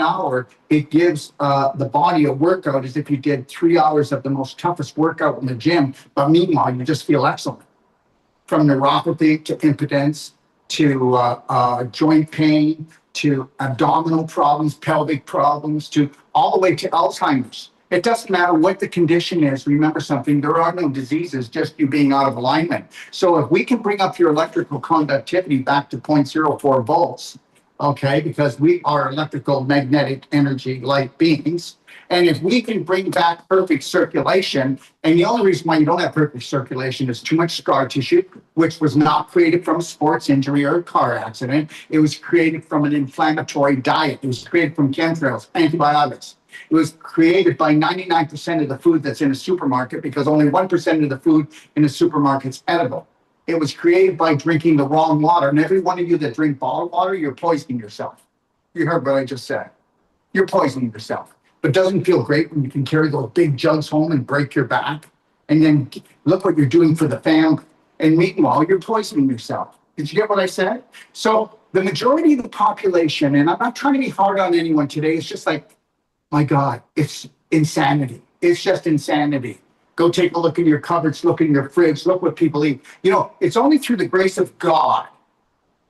hour, it gives the body a workout as if you did 3 hours of the most toughest workout in the gym. But meanwhile, you just feel excellent. From neuropathy to impotence to joint pain to abdominal problems, pelvic problems, to all the way to Alzheimer's. It doesn't matter what the condition is. Remember something, there are no diseases, just you being out of alignment. So if we can bring up your electrical conductivity back to 0.04 volts, okay, because we are electrical magnetic energy light beings. And if we can bring back perfect circulation, and the only reason why you don't have perfect circulation is too much scar tissue, which was not created from a sports injury or a car accident. It was created from an inflammatory diet. It was created from chemtrails, antibiotics. It was created by 99% of the food that's in a supermarket because only 1% of the food in a supermarket is edible. It was created by drinking the wrong water. And every one of you that drink bottled water, you're poisoning yourself. You heard what I just said. You're poisoning yourself. But doesn't it feel great when you can carry those big jugs home and break your back? And then look what you're doing for the family. And meanwhile, you're poisoning yourself. Did you get what I said? So the majority of the population, and I'm not trying to be hard on anyone today, it's just like, my God, it's insanity. It's just insanity. Go take a look in your cupboards, look in your fridge, look what people eat. You know, it's only through the grace of God.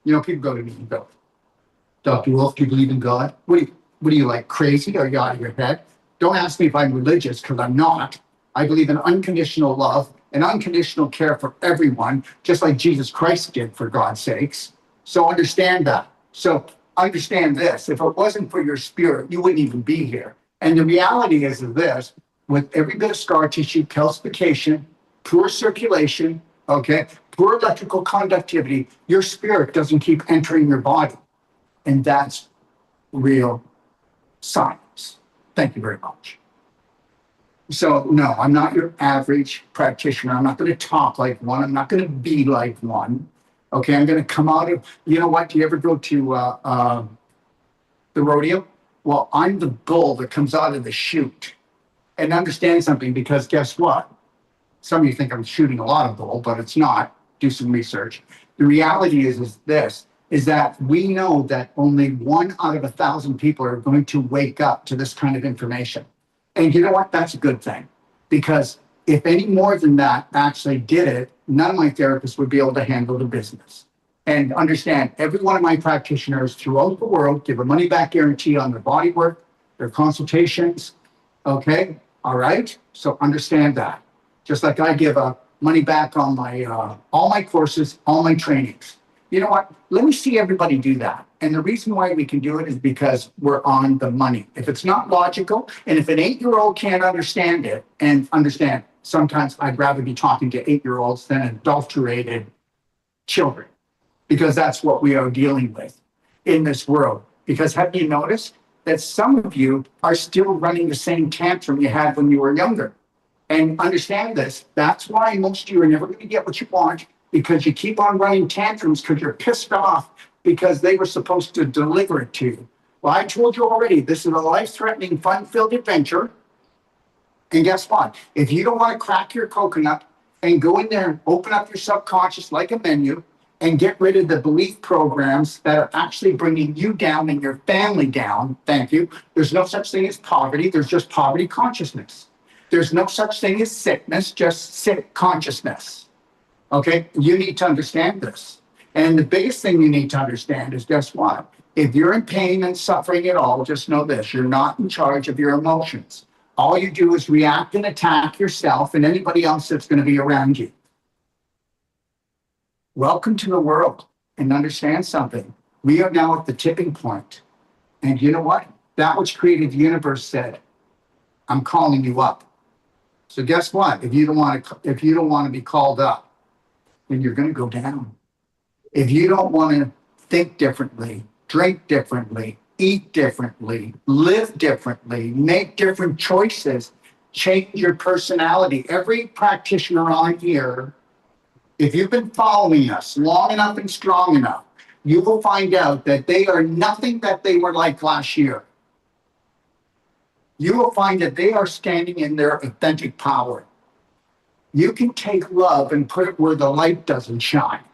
You know, people go to me and go, Dr. Wolfe, do you believe in God? What are you like, crazy? Are you out of your head? Don't ask me if I'm religious, because I'm not. I believe in unconditional love and unconditional care for everyone, just like Jesus Christ did, for God's sakes. So understand that. So understand this. If it wasn't for your spirit, you wouldn't even be here. And the reality is this, with every bit of scar tissue, calcification, poor circulation, okay, poor electrical conductivity, your spirit doesn't keep entering your body. And that's real science. Thank you very much. So no, I'm not your average practitioner. I'm not going to talk like one. I'm not going to be like one. Okay, I'm going to come out of, you know what, do you ever go to the rodeo? Well, I'm the bull that comes out of the chute. And understand something, because guess what? Some of you think I'm shooting a lot of bull, but it's not. Do some research. The reality is that we know that only 1 out of 1,000 people are going to wake up to this kind of information. And you know what? That's a good thing. Because if any more than that actually did it, none of my therapists would be able to handle the business. And understand, every one of my practitioners throughout the world give a money-back guarantee on their bodywork, their consultations. Okay? All right? So understand that. Just like I give a money back on my all my courses, all my trainings. You know what? Let me see everybody do that. And the reason why we can do it is because we're on the money. If it's not logical, and if an 8-year-old can't understand it, and understand, sometimes I'd rather be talking to 8-year-olds than adulterated children, because that's what we are dealing with in this world. Because have you noticed that some of you are still running the same tantrum you had when you were younger? And understand this, that's why most of you are never going to get what you want, because you keep on running tantrums because you're pissed off because they were supposed to deliver it to you. Well, I told you already, this is a life-threatening, fun-filled adventure. And guess what? If you don't want to crack your coconut and go in there and open up your subconscious like a menu and get rid of the belief programs that are actually bringing you down and your family down, thank you. There's no such thing as poverty. There's just poverty consciousness. There's no such thing as sickness, just sick consciousness. Okay, you need to understand this. And the biggest thing you need to understand is, guess what? If you're in pain and suffering at all, just know this, you're not in charge of your emotions. All you do is react and attack yourself and anybody else that's going to be around you. Welcome to the world, and understand something. We are now at the tipping point. And you know what? That which created the universe said, I'm calling you up. So guess what? If you don't want to be called up, then you're going to go down. If you don't want to think differently, drink differently, eat differently, live differently, make different choices, change your personality. Every practitioner on here, if you've been following us long enough and strong enough, you will find out that they are nothing that they were like last year. You will find that they are standing in their authentic power. You can take love and put it where the light doesn't shine.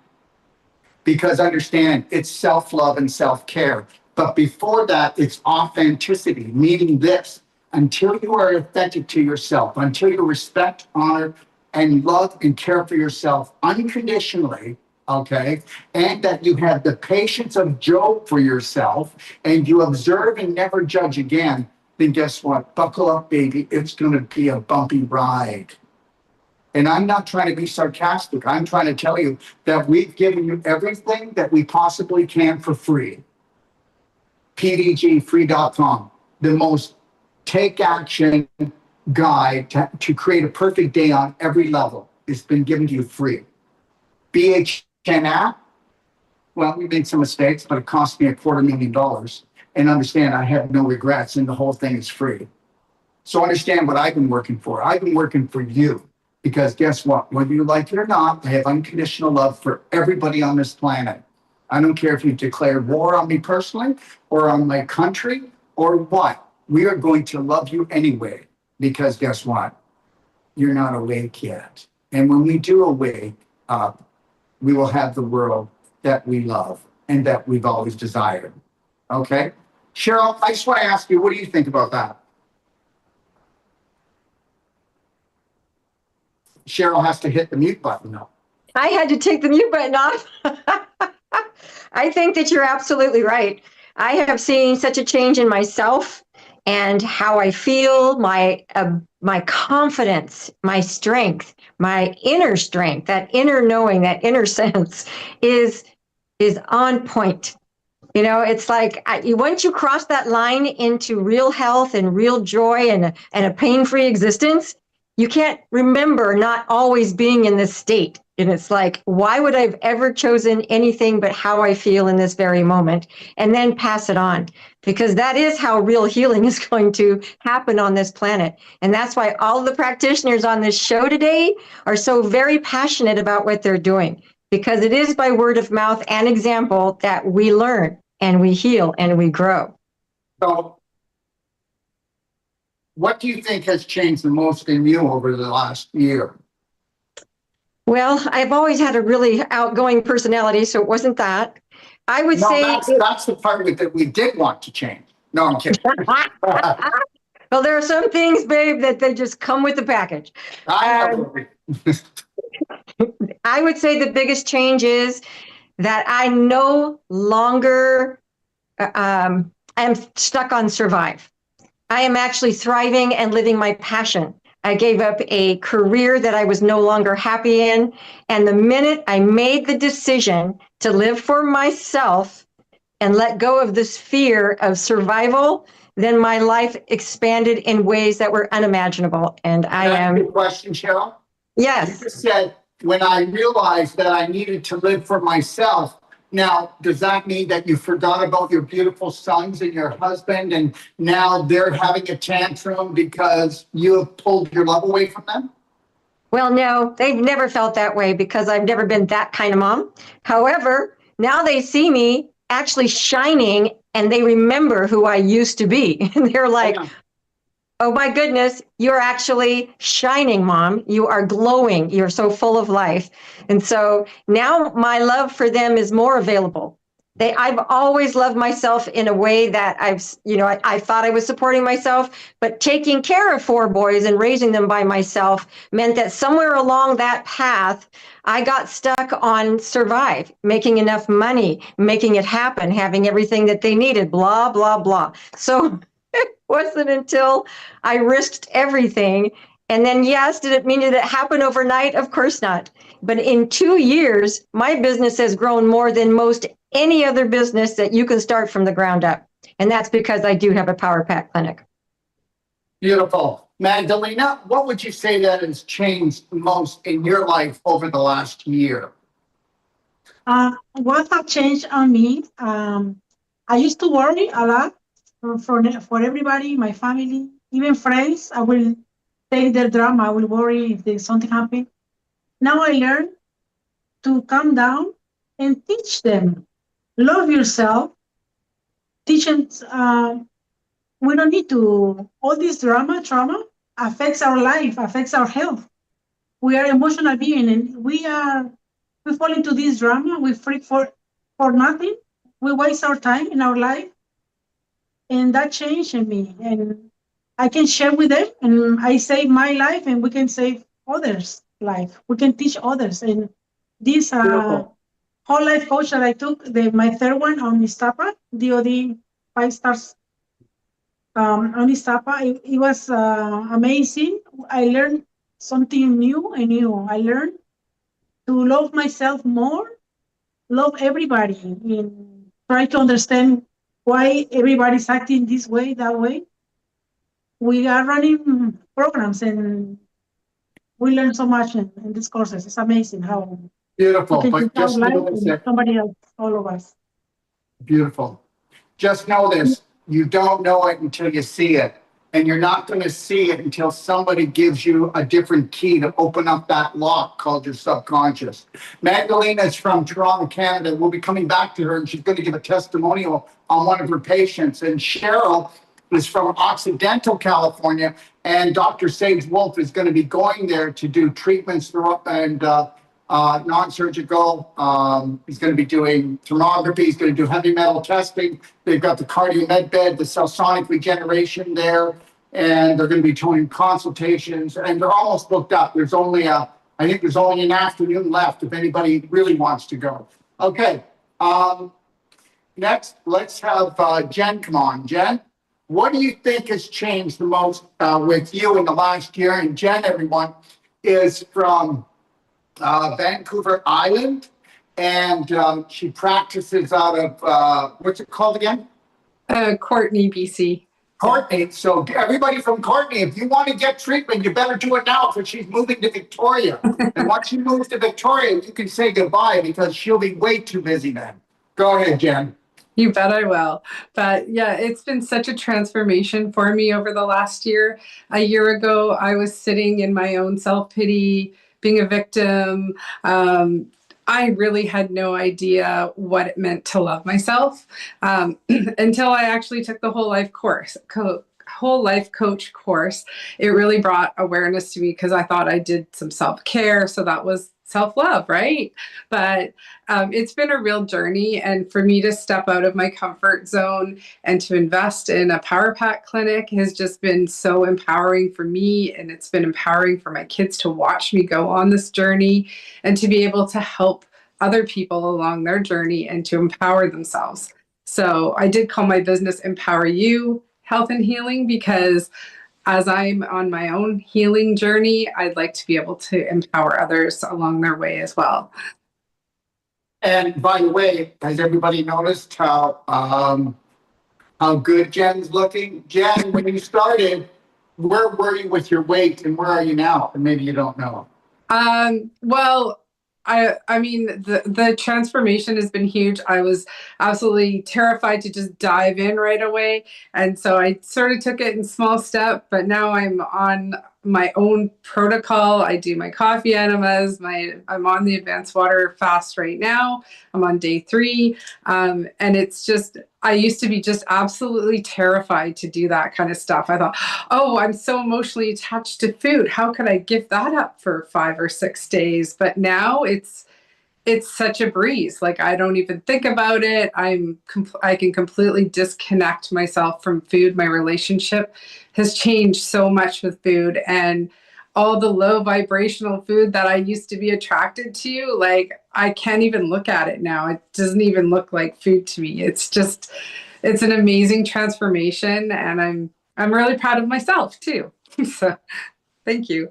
Because understand, it's self-love and self-care. But before that, it's authenticity, meaning this. Until you are authentic to yourself, until you respect, honor, and love and care for yourself unconditionally, okay, and that you have the patience of Job for yourself, and you observe and never judge again, then guess what? Buckle up, baby. It's going to be a bumpy ride. And I'm not trying to be sarcastic. I'm trying to tell you that we've given you everything that we possibly can for free. PDGfree.com, the most take action guide to create a perfect day on every level. It's been given to you free. BHN app, well, we made some mistakes, but it cost me $250,000. And understand, I have no regrets, and the whole thing is free. So understand what I've been working for. I've been working for you. Because guess what? Whether you like it or not, I have unconditional love for everybody on this planet. I don't care if you declare war on me personally or on my country or what. We are going to love you anyway. Because guess what? You're not awake yet. And when we do awake up, we will have the world that we love and that we've always desired. Okay? Cheryl, I just want to ask you, what do you think about that? Cheryl has to hit the mute button now. I had to take the mute button off. I think that you're absolutely right. I have seen such a change in myself and how I feel, my confidence, my strength, my inner strength, that inner knowing, that inner sense is on point. You know, it's like once you cross that line into real health and real joy and a pain-free existence, you can't remember not always being in this state. And it's like, why would I have ever chosen anything but how I feel in this very moment? And then pass it on, because that is how real healing is going to happen on this planet. And that's why all the practitioners on this show today are so very passionate about what they're doing, because it is by word of mouth and example that we learn and we heal and we grow. So, what do you think has changed the most in you over the last year? Well, I've always had a really outgoing personality, so it wasn't that. I would say that's the part of it that we did want to change. No, I'm kidding. Well, there are some things, babe, that they just come with the package. I would say the biggest change is that I no longer am stuck on survive. I am actually thriving and living my passion. I gave up a career that I was no longer happy in. And the minute I made the decision to live for myself and let go of this fear of survival, then my life expanded in ways that were unimaginable. And I am. Good question, Cheryl. Yes. You just said, when I realized that I needed to live for myself. Now, does that mean that you forgot about your beautiful sons and your husband, and now they're having a tantrum because you have pulled your love away from them? Well, no, they've never felt that way because I've never been that kind of mom. However, now they see me actually shining and they remember who I used to be. And they're like, oh my goodness, you're actually shining, Mom. You are glowing. You're so full of life. And so now my love for them is more available. I've always loved myself in a way that I thought I was supporting myself, but taking care of 4 boys and raising them by myself meant that somewhere along that path, I got stuck on survive, making enough money, making it happen, having everything that they needed, blah, blah, blah. So it wasn't until I risked everything. And then, yes, did it mean that it happened overnight? Of course not. But in 2 years, my business has grown more than most any other business that you can start from the ground up. And that's because I do have a Power Pack clinic. Beautiful. Magdalena, what would you say that has changed most in your life over the last year? What has changed on me? I used to worry a lot for everybody, my family, even friends. I will take their drama. I will worry if there's something happen. Now I learn to calm down and teach them. Love yourself. Teach them. We don't need to. All this trauma affects our life, affects our health. We are emotional beings, and we fall into this drama. We freak for nothing. We waste our time in our life and that changed in me. And I can share with them, and I save my life, and we can save others' life. We can teach others. And this Beautiful. whole life coach that I took, my third one on Istapa, DOD 5 stars on Istapa, it was amazing. I learned something new and new. I learned to love myself more, love everybody, and try to understand why everybody's acting this way, that way. We are running programs and we learn so much in these courses. It's amazing how we Beautiful. can change But our just know life this, and somebody else, all of us. beautiful. Just know this, you don't know it until you see it. And you're not going to see it until somebody gives you a different key to open up that lock called your subconscious. Magdalena is from Toronto, Canada. We'll be coming back to her and she's going to give a testimonial on one of her patients. And Cheryl is from Occidental, California. And Dr. Sage Wolfe is going to be going there to do treatments and non-surgical. He's going to be doing thermography. He's going to do heavy metal testing. They've got the cardio med bed, the cell sonic regeneration there, and they're going to be doing consultations. And they're almost booked up. There's only I think there's only an afternoon left if anybody really wants to go. Okay. Next, let's have Jen come on. Jen, what do you think has changed the most with you in the last year? And Jen, everyone, is from Vancouver Island, and she practices out of what's it called again? Courtney, BC. Courtney. So everybody from Courtney, if you want to get treatment, you better do it now because she's moving to Victoria. And once she moves to Victoria, you can say goodbye because she'll be way too busy then. Go ahead, Jen. You bet I will. But yeah, it's been such a transformation for me over the last year. A year ago, I was sitting in my own self-pity, being a victim. I really had no idea what it meant to love myself until I actually took the whole life course. Whole life coach course. It really brought awareness to me because I thought I did some self-care, so that was self-love, right? But it's been a real journey, and for me to step out of my comfort zone and to invest in a Power Pack clinic has just been so empowering for me, and it's been empowering for my kids to watch me go on this journey and to be able to help other people along their journey and to empower themselves. So I did call my business Empower You Health and Healing because as I'm on my own healing journey, I'd like to be able to empower others along their way as well. And by the way, has everybody noticed how good Jen's looking? Jen, when you started, where were you with your weight and where are you now? And maybe you don't know. Well, I mean, the transformation has been huge. I was absolutely terrified to just dive in right away. And so I sort of took it in small steps, but now I'm on my own protocol. I do my coffee enemas. I'm on the advanced water fast right now. I'm on day 3. And it's just, I used to be just absolutely terrified to do that kind of stuff. I thought, oh, I'm so emotionally attached to food. How could I give that up for 5 or 6 days? But now it's such a breeze. Like I don't even think about it. I can completely disconnect myself from food. My relationship has changed so much with food, and all the low vibrational food that I used to be attracted to, like I can't even look at it now. It doesn't even look like food to me. It's an amazing transformation, and I'm really proud of myself too. So thank you.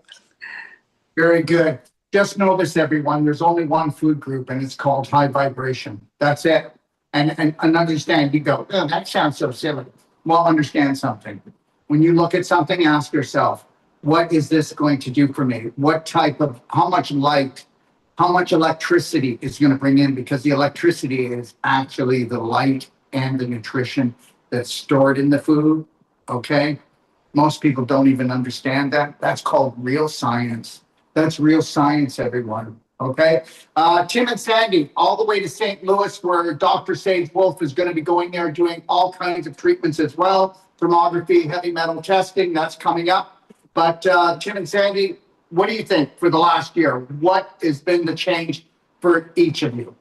Very good. Just know this, everyone. There's only one food group, and it's called high vibration. That's it. And understand, you go, oh, that sounds so silly. Well, understand something. When you look at something, ask yourself, what is this going to do for me? How much light, how much electricity is going to bring in? Because the electricity is actually the light and the nutrition that's stored in the food. Okay? Most people don't even understand that. That's called real science. That's real science, everyone. Okay. Tim and Sandy, all the way to St. Louis, where Dr. Sage Wolfe is going to be going there doing all kinds of treatments as well. Thermography, heavy metal testing, that's coming up. But Tim and Sandy, what do you think for the last year? What has been the change for each of you?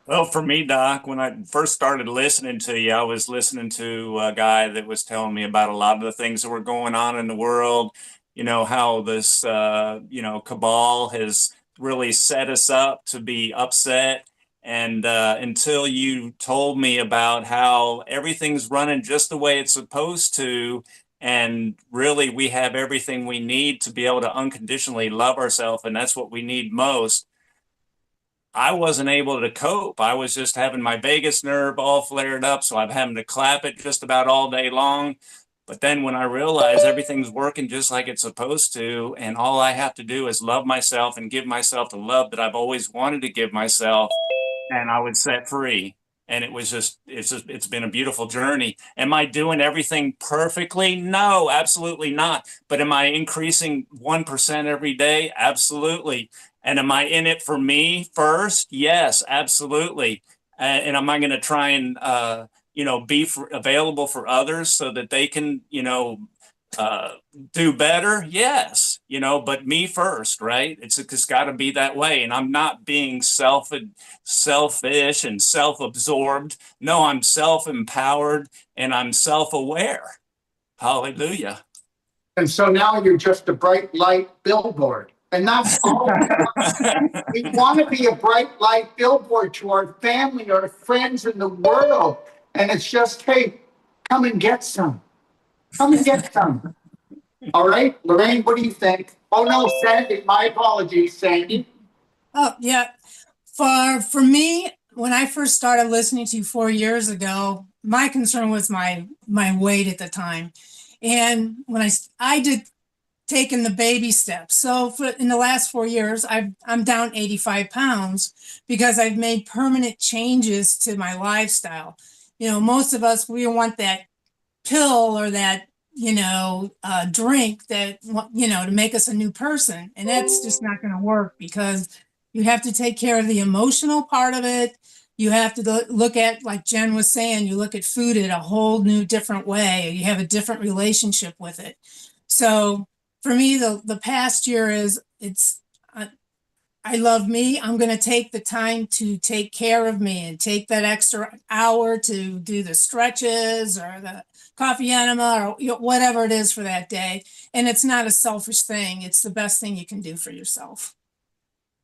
Well, for me, Doc, when I first started listening to you, I was listening to a guy that was telling me about a lot of the things that were going on in the world, how this, cabal has really set us up to be upset. And until you told me about how everything's running just the way it's supposed to, and really we have everything we need to be able to unconditionally love ourselves, and that's what we need most. I wasn't able to cope. I was just having my vagus nerve all flared up, so I'm having to clap it just about all day long. But then when I realized everything's working just like it's supposed to, and all I have to do is love myself and give myself the love that I've always wanted to give myself, and I was set free. And it's been a beautiful journey. Am I doing everything perfectly? No, absolutely not. But am I increasing 1% every day? Absolutely. And am I in it for me first? Yes, absolutely. And am I going to try and, be available for others so that they can, uh, do better? Yes, but me first, right? It's got to be that way. And I'm not being selfish and self-absorbed. No, I'm self-empowered and I'm self-aware. Hallelujah. And so now you're just a bright light billboard. And that's all we want to be, a bright light billboard to our family, our friends in the world. And it's just, hey, come and get some. Come and get some. All right, Lorraine, what do you think? Oh no, Sandy, my apologies, Sandy. Oh, yeah. For me, when I first started listening to you 4 years ago, my concern was my weight at the time. And when I did taking the baby steps. So in the last 4 years, I'm down 85 pounds because I've made permanent changes to my lifestyle. Most of us, we want that pill or that drink that to make us a new person, and that's just not going to work because you have to take care of the emotional part of it. You have to look at, like Jen was saying, you look at food in a whole new different way. You have a different relationship with it. So for me, the past year I love me. I'm going to take the time to take care of me and take that extra hour to do the stretches or the coffee enema or whatever it is for that day. And it's not a selfish thing. It's the best thing you can do for yourself.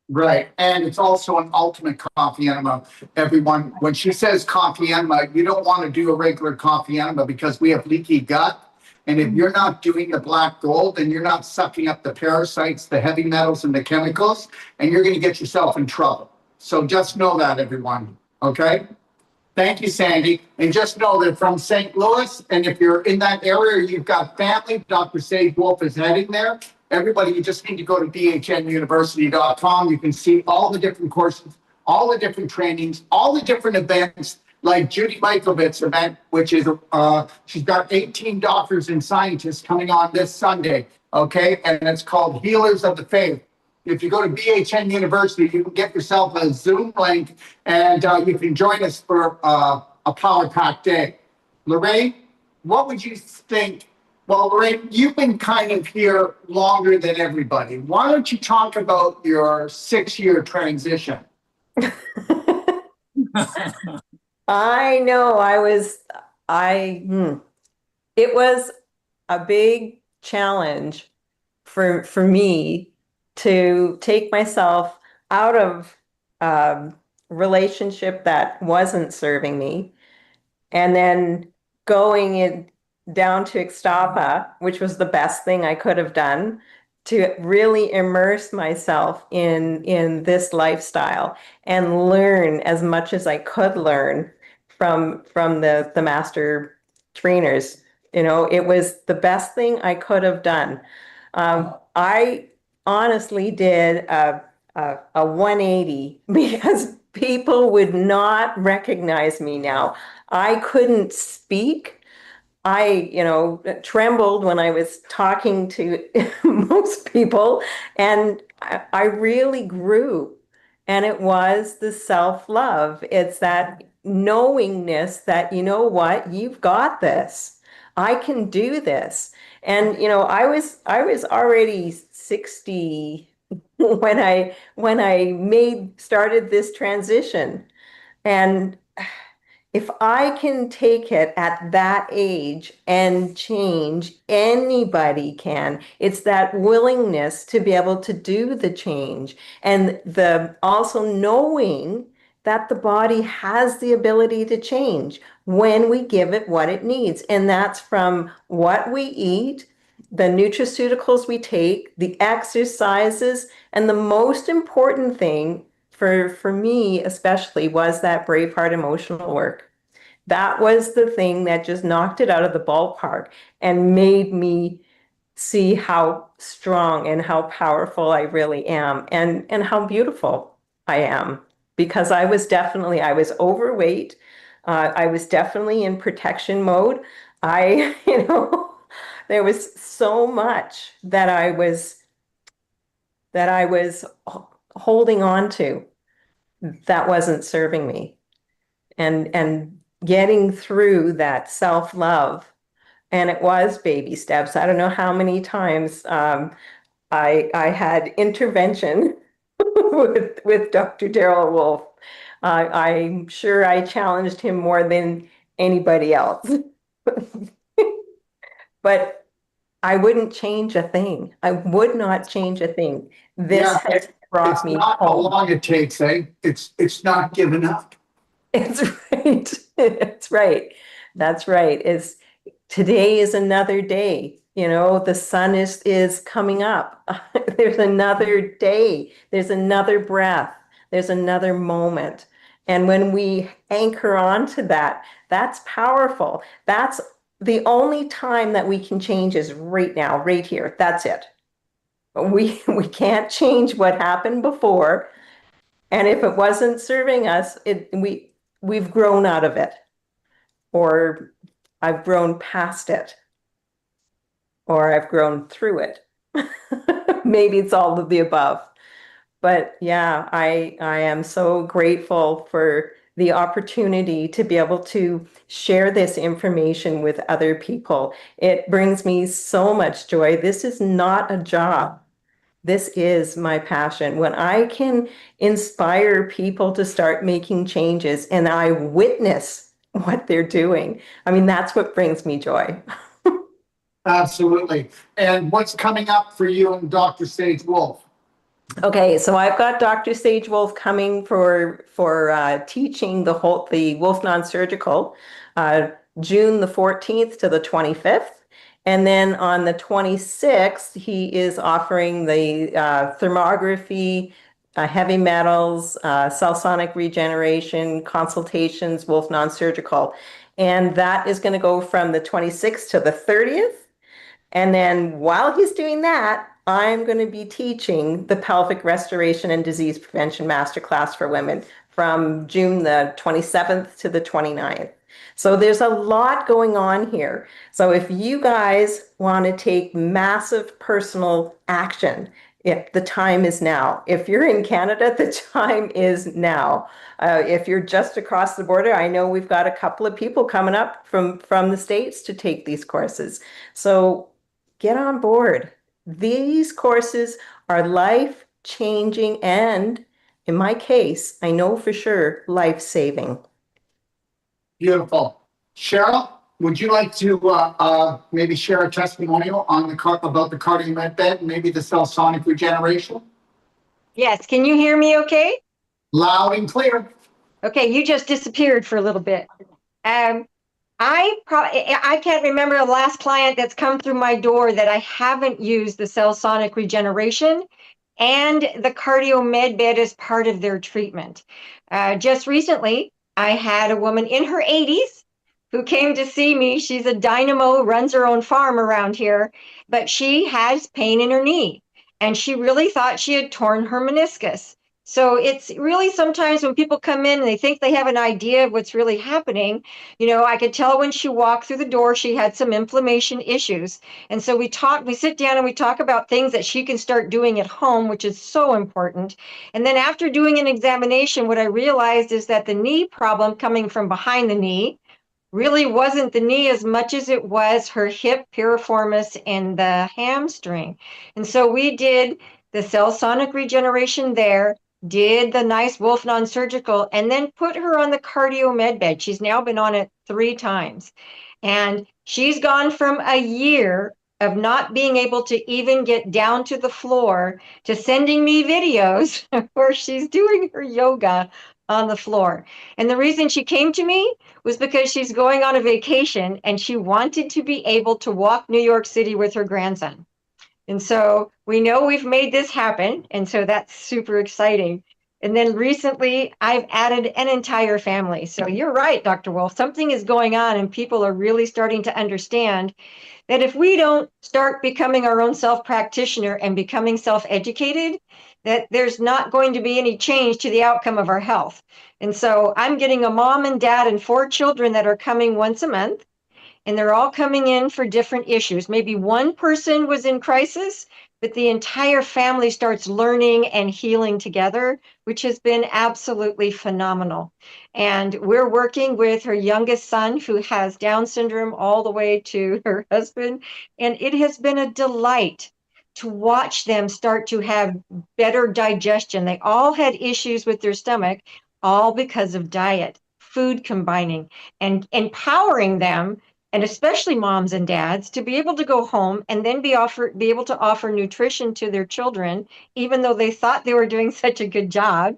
Right. And it's also an ultimate coffee enema. Everyone, when she says coffee enema, you don't want to do a regular coffee enema because we have leaky gut. And if you're not doing the black gold, then you're not sucking up the parasites, the heavy metals, and the chemicals, and you're going to get yourself in trouble. So just know that, everyone. Okay? Thank you, Sandy. And just know that from St. Louis, and if you're in that area, you've got family, Dr. Sage Wolfe is heading there. Everybody, you just need to go to bhnuniversity.com. You can see all the different courses, all the different trainings, all the different events, like Judy Mikovits event, which is, she's got 18 doctors and scientists coming on this Sunday, okay? And it's called Healers of the Faith. If you go to BHN University, you can get yourself a Zoom link and you can join us for a Power Pack day. Lorraine, what would you think? Well, Lorraine, you've been kind of here longer than everybody. Why don't you talk about your 6-year transition? I know it was a big challenge for me to take myself out of relationship that wasn't serving me, and then going in down to Ixtapa, which was the best thing I could have done, to really immerse myself in this lifestyle and learn as much as I could learn from the master trainers. It was the best thing I could have done. I honestly did a 180 because people would not recognize me now. I couldn't speak. I, trembled when I was talking to most people, and I really grew. And it was the self-love. It's that knowingness that, you know what, you've got this. I can do this. And, I was already 60 when I started this transition. And if I can take it at that age and change, anybody can. It's that willingness to be able to do the change, and the also knowing that the body has the ability to change when we give it what it needs. And that's from what we eat, the nutraceuticals we take, the exercises, and the most important thing for me especially was that Braveheart emotional work. That was the thing that just knocked it out of the ballpark and made me see how strong and how powerful I really am, and how beautiful I am, because I was overweight. I was definitely in protection mode. I, there was so much that I was holding on to that wasn't serving me, and getting through that self-love. And it was baby steps. I don't know how many times I had intervention with Dr. Darrell Wolfe. I'm sure I challenged him more than anybody else. But I wouldn't change a thing. I would not change a thing. This Yeah, has brought It's me not how home. long it takes, eh? It's not giving up. It's right. It's right. That's right. Today is another day. The sun is coming up. There's another day. There's another breath. There's another moment. And when we anchor on to that, that's powerful. That's the only time that we can change is right now, right here. That's it. We can't change what happened before. And if it wasn't serving us, we've grown out of it, or I've grown past it, or I've grown through it. Maybe it's all of the above. But yeah, I am so grateful for the opportunity to be able to share this information with other people. It brings me so much joy. This is not a job. This is my passion. When I can inspire people to start making changes and I witness what they're doing, I mean, that's what brings me joy. Absolutely. And what's coming up for you and Dr. Sage Wolfe? Okay, so I've got Dr. Sage Wolfe coming for teaching the Wolfe Non-Surgical, June the 14th to the 25th. And then on the 26th, he is offering the thermography, heavy metals, cell sonic regeneration, consultations, Wolfe Non-Surgical. And that is going to go from the 26th to the 30th. And then while he's doing that, I'm going to be teaching the pelvic restoration and disease prevention masterclass for women from June the 27th to the 29th. So there's a lot going on here. So if you guys want to take massive personal action, the time is now. If you're in Canada, the time is now. If you're just across the border, I know we've got a couple of people coming up from the States to take these courses. So get on board. These courses are life-changing and, in my case, I know for sure, life-saving. Beautiful. Cheryl, would you like to maybe share a testimonial on about the cardio med bed, maybe the cell sonic regeneration? Yes, can you hear me okay? Loud and clear. Okay, you just disappeared for a little bit. I can't remember the last client that's come through my door that I haven't used the cell sonic regeneration and the cardio med bed as part of their treatment. Just recently, I had a woman in her 80s who came to see me. She's a dynamo, runs her own farm around here, but she has pain in her knee, and she really thought she had torn her meniscus. So it's really sometimes when people come in and they think they have an idea of what's really happening, I could tell when she walked through the door, she had some inflammation issues. And so we sit down and we talk about things that she can start doing at home, which is so important. And then after doing an examination, what I realized is that the knee problem coming from behind the knee really wasn't the knee as much as it was her hip, piriformis, and the hamstring. And so we did the cell sonic regeneration there. did the nice Wolfe Non-Surgical, and then put her on the cardio med bed. She's now been on it 3 times. And she's gone from a year of not being able to even get down to the floor to sending me videos where she's doing her yoga on the floor. And the reason she came to me was because she's going on a vacation and she wanted to be able to walk New York City with her grandson. And so we know we've made this happen. And so that's super exciting. And then recently I've added an entire family. So you're right, Dr. Wolfe, something is going on and people are really starting to understand that if we don't start becoming our own self-practitioner and becoming self-educated, that there's not going to be any change to the outcome of our health. And so I'm getting a mom and dad and 4 children that are coming once a month. And they're all coming in for different issues. Maybe one person was in crisis, but the entire family starts learning and healing together, which has been absolutely phenomenal. And we're working with her youngest son who has Down syndrome all the way to her husband. And it has been a delight to watch them start to have better digestion. They all had issues with their stomach, all because of diet, food combining, and empowering them, and especially moms and dads, to be able to go home and then be able to offer nutrition to their children, even though they thought they were doing such a good job,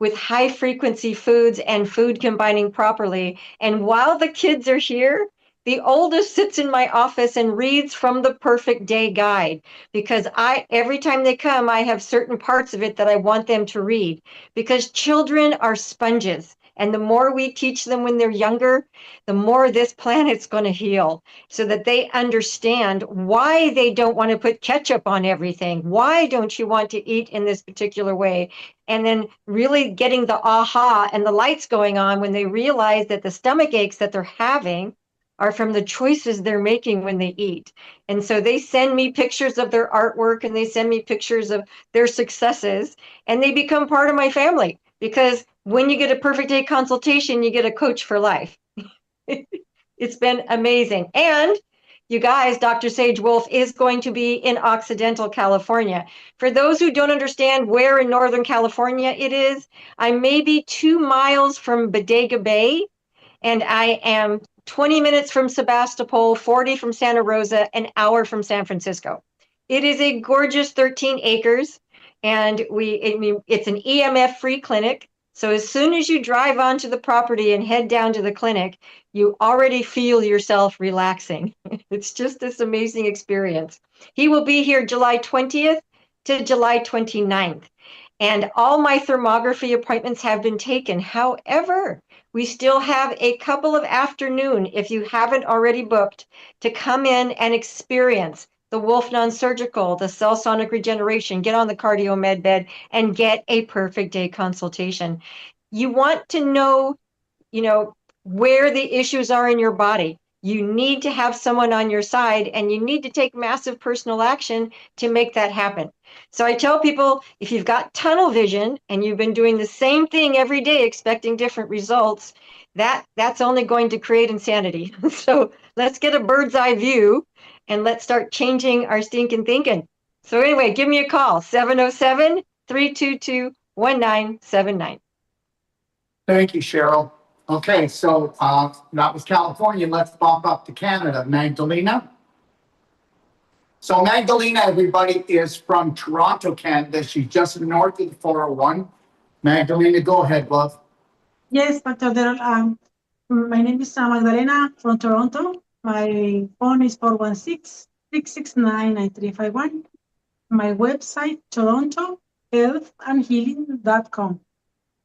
with high frequency foods and food combining properly. And while the kids are here, the oldest sits in my office and reads from the Perfect Day Guide, because every time they come, I have certain parts of it that I want them to read, because children are sponges. And the more we teach them when they're younger, the more this planet's going to heal, so that they understand why they don't want to put ketchup on everything. Why don't you want to eat in this particular way? And then really getting the aha and the lights going on when they realize that the stomach aches that they're having are from the choices they're making when they eat. And so they send me pictures of their artwork and they send me pictures of their successes, and they become part of my family, because when you get a Perfect Day consultation, you get a coach for life. It's been amazing. And you guys, Dr. Sage Wolfe is going to be in Occidental, California. For those who don't understand where in Northern California it is, I'm maybe 2 miles from Bodega Bay, and I am 20 minutes from Sebastopol, 40 from Santa Rosa, an hour from San Francisco. It is a gorgeous 13 acres, and it's an EMF-free clinic. So as soon as you drive onto the property and head down to the clinic, you already feel yourself relaxing. It's just this amazing experience. He will be here July 20th to July 29th. And all my thermography appointments have been taken. However, we still have a couple of afternoon, if you haven't already booked, to come in and experience the Wolfe Non-Surgical, the cell sonic regeneration, get on the cardio med bed, and get a Perfect Day consultation. You want to know, where the issues are in your body. You need to have someone on your side, and you need to take massive personal action to make that happen. So I tell people, if you've got tunnel vision and you've been doing the same thing every day, expecting different results, that's only going to create insanity. So let's get a bird's eye view and let's start changing our stinking thinking. So anyway, give me a call, 707-322-1979. Thank you, Cheryl. Okay, so that was California. Let's bump up to Canada. Magdalena. So Magdalena, everybody, is from Toronto, Canada. She's just north of the 401. Magdalena, go ahead, love. Yes, Dr. Daryl. My name is Magdalena from Toronto. My phone is 416-669-9351. My website, torontohealthandhealing.com.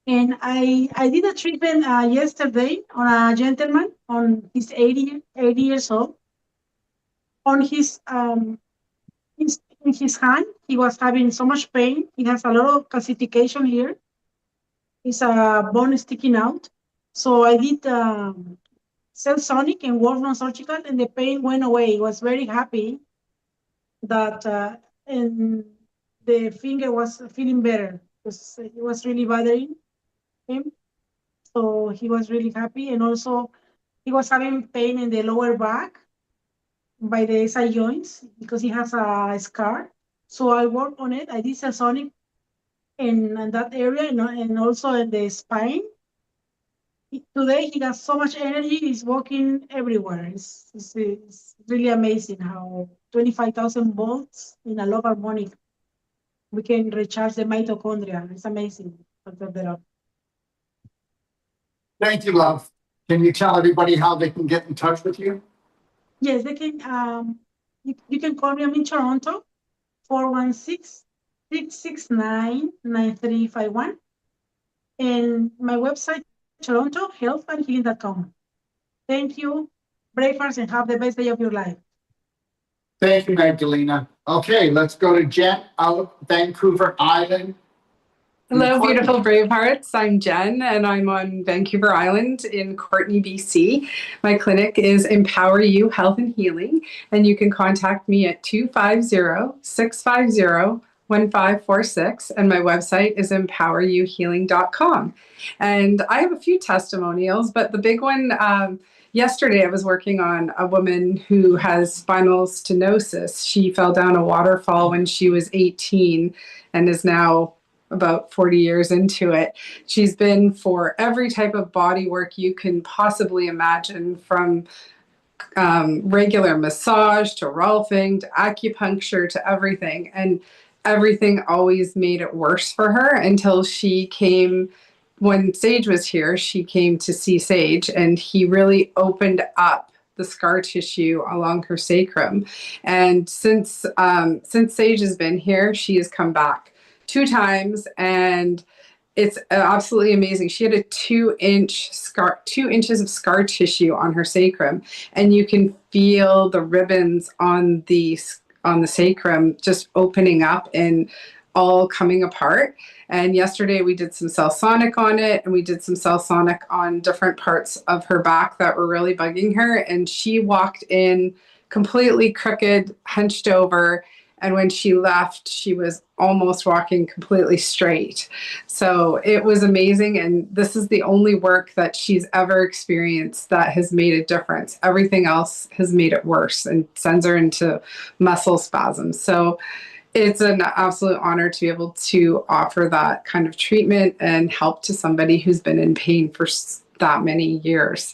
And I did a treatment yesterday on a gentleman on his 80 years old. On his in his hand, he was having so much pain. He has a lot of calcification here. It's a bone sticking out. So I did cell sonic and Wolfe Non-Surgical, and the pain went away. He was very happy that and the finger was feeling better, because it was really bothering him. So he was really happy, and also he was having pain in the lower back by the SI joints because he has a scar. So I worked on it. I did cell sonic in that area, and also in the spine. Today he got so much energy, he's walking everywhere. It's really amazing how 25,000 volts in a low harmonic, we can recharge the mitochondria. It's amazing. Dr. Vero. Thank you, love. Can you tell everybody how they can get in touch with you? Yes, they can, you can call me. I'm in Toronto, 416-669-9351. And my website, Toronto, healthandhealing.com. Thank you, breakfast, and have the best day of your life. Thank you, Magdalena. Okay, let's go to Jen out Vancouver Island. Hello, beautiful Bravehearts. I'm Jen, and I'm on Vancouver Island in Courtney, BC. My clinic is Empower You Health and Healing, and you can contact me at 250-650-1546, and my website is empoweryouhealing.com. And I have a few testimonials, but the big one, yesterday I was working on a woman who has spinal stenosis. She fell down a waterfall when she was 18 and is now about 40 years into it. She's been for every type of body work you can possibly imagine, from regular massage to rolfing to acupuncture to everything. And everything always made it worse for her until she came, when Sage was here, she came to see Sage, and he really opened up the scar tissue along her sacrum. And since Sage has been here, she has come back 2 times, and it's absolutely amazing. She had a 2 inches of scar tissue on her sacrum, and you can feel the ribbons on the sacrum just opening up and all coming apart. And yesterday we did some cell sonic on it, and we did some cell sonic on different parts of her back that were really bugging her. And she walked in completely crooked, hunched over. And when she left, she was almost walking completely straight. So it was amazing. And this is the only work that she's ever experienced that has made a difference. Everything else has made it worse and sends her into muscle spasms. So it's an absolute honor to be able to offer that kind of treatment and help to somebody who's been in pain for that many years.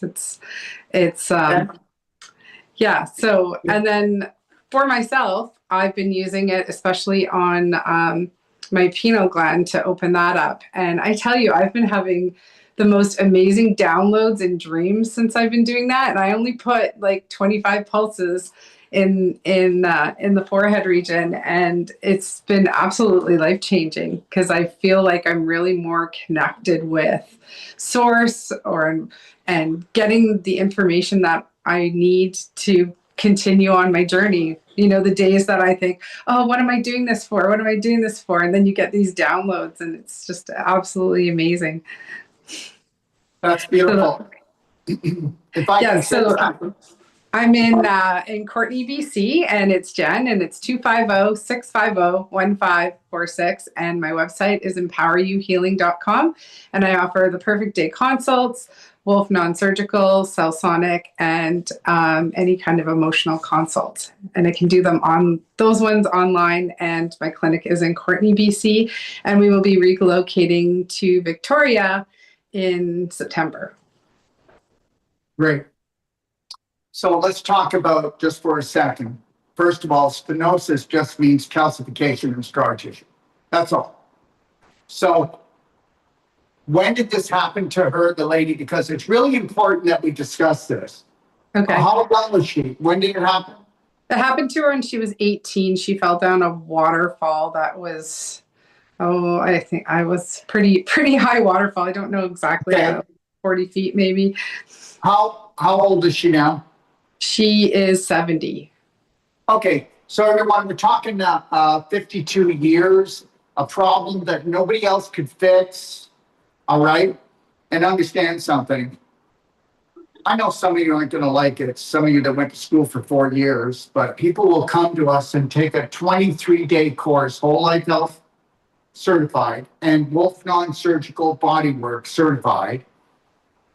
Yeah. So, and then for myself, I've been using it especially on my pineal gland to open that up. And I tell you, I've been having the most amazing downloads and dreams since I've been doing that. And I only put like 25 pulses in the forehead region, and it's been absolutely life-changing because I feel like I'm really more connected with source and getting the information that I need to continue on my journey. You know, the days that I think, oh, what am I doing this for? What am I doing this for? And then you get these downloads, and it's just absolutely amazing. That's beautiful. If I can say something. I'm in Courtney, BC, and it's Jen, and it's 250-650-1546. And my website is empoweryouhealing.com. And I offer the perfect day consults, Wolfe Non-Surgical, cell sonic, and any kind of emotional consult. And I can do them on those ones online. And my clinic is in Courtney, BC, and we will be relocating to Victoria in September. Great. So let's talk about just for a second. First of all, stenosis just means calcification in scar tissue. That's all. So when did this happen to her, the lady? Because it's really important that we discuss this. Okay. How old was she? When did it happen? It happened to her when she was 18. She fell down a waterfall that was, I think I was pretty high waterfall. I don't know exactly, Okay. 40 feet maybe. How old is she now? She is 70. Okay, so everyone, we're talking 52 years, a problem that nobody else could fix, all right? And understand something. I know some of you aren't going to like it, some of you that went to school for 4 years, but people will come to us and take a 23-day course, whole life health certified, and Wolfe Non-Surgical Bodywork certified,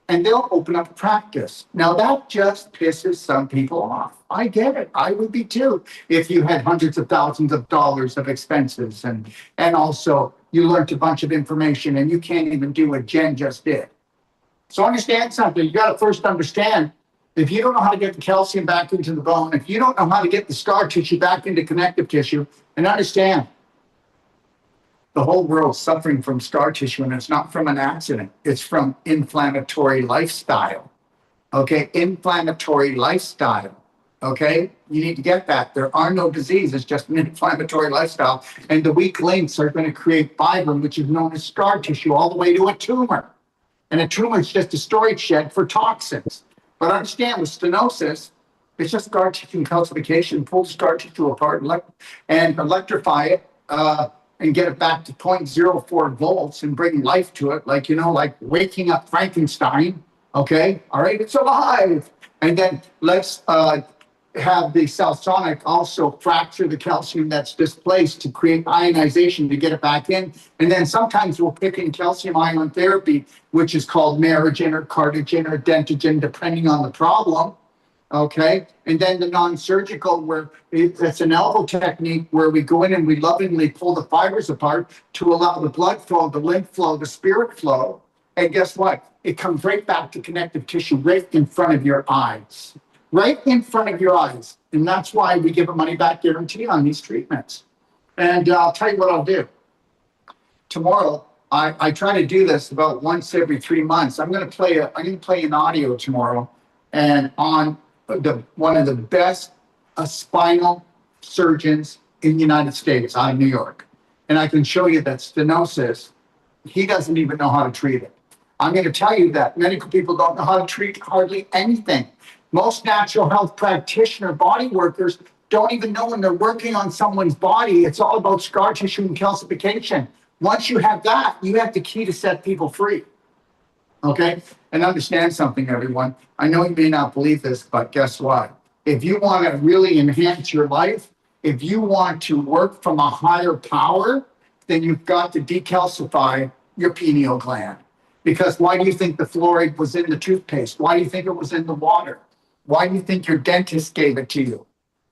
and they'll open up a practice. Now that just pisses some people off. I get it. I would be too if you had hundreds of thousands of dollars of expenses and also you learned a bunch of information and you can't even do what Jen just did. So understand something. You got to first understand, if you don't know how to get the calcium back into the bone, if you don't know how to get the scar tissue back into connective tissue, and understand, the whole world's suffering from scar tissue, and it's not from an accident. It's from inflammatory lifestyle. Okay, inflammatory lifestyle. Okay, you need to get that. There are no diseases, just an inflammatory lifestyle. And the weak links are going to create fibrin, which is known as scar tissue, all the way to a tumor. And a tumor is just a storage shed for toxins. But understand, with stenosis, it's just scar tissue and calcification. Pull the scar tissue apart and electrify it and get it back to 0.04 volts and bring life to it, like, like waking up Frankenstein. Okay, all right, it's alive. And then let's have the Cellsonic also fracture the calcium that's displaced to create ionization to get it back in. And then sometimes we'll pick in calcium ion therapy, which is called Merigen or Cardigen or Dentagen, depending on the problem. Okay, and then the non-surgical, where it's an elbow technique where we go in and we lovingly pull the fibers apart to allow the blood flow, the lymph flow, the spirit flow. And guess what? It comes right back to connective tissue right in front of your eyes. Right in front of your eyes. And that's why we give a money back guarantee on these treatments. And I'll tell you what I'll do. Tomorrow, I try to do this about once every 3 months. I'm going to play an audio tomorrow, and on one of the best spinal surgeons in the United States, out of New York. And I can show you that stenosis, he doesn't even know how to treat it. I'm going to tell you that medical people don't know how to treat hardly anything. Most natural health practitioner body workers don't even know when they're working on someone's body. It's all about scar tissue and calcification. Once you have that, you have the key to set people free. Okay? And understand something, everyone. I know you may not believe this, but guess what? If you want to really enhance your life, if you want to work from a higher power, then you've got to decalcify your pineal gland. Because why do you think the fluoride was in the toothpaste? Why do you think it was in the water? Why do you think your dentist gave it to you?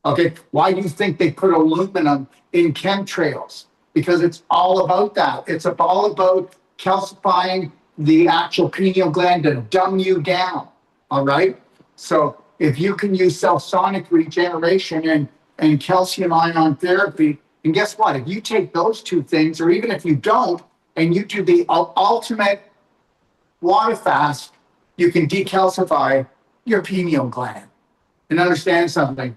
Okay, why do you think they put aluminum in chemtrails? Because it's all about that. It's all about calcifying the actual pineal gland to dumb you down, all right? So if you can use cell-sonic regeneration and calcium ion therapy, and guess what? If you take those two things, or even if you don't, and you do the ultimate water fast, you can decalcify your pineal gland. And understand something.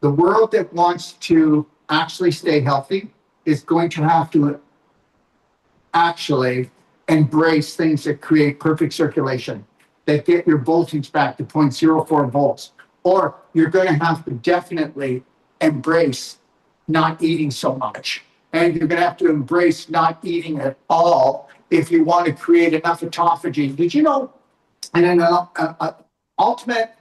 The world that wants to actually stay healthy is going to have to actually embrace things that create perfect circulation, that get your voltage back to 0.04 volts. Or you're going to have to definitely embrace not eating so much. And you're going to have to embrace not eating at all if you want to create enough autophagy. Did you know in an ultimate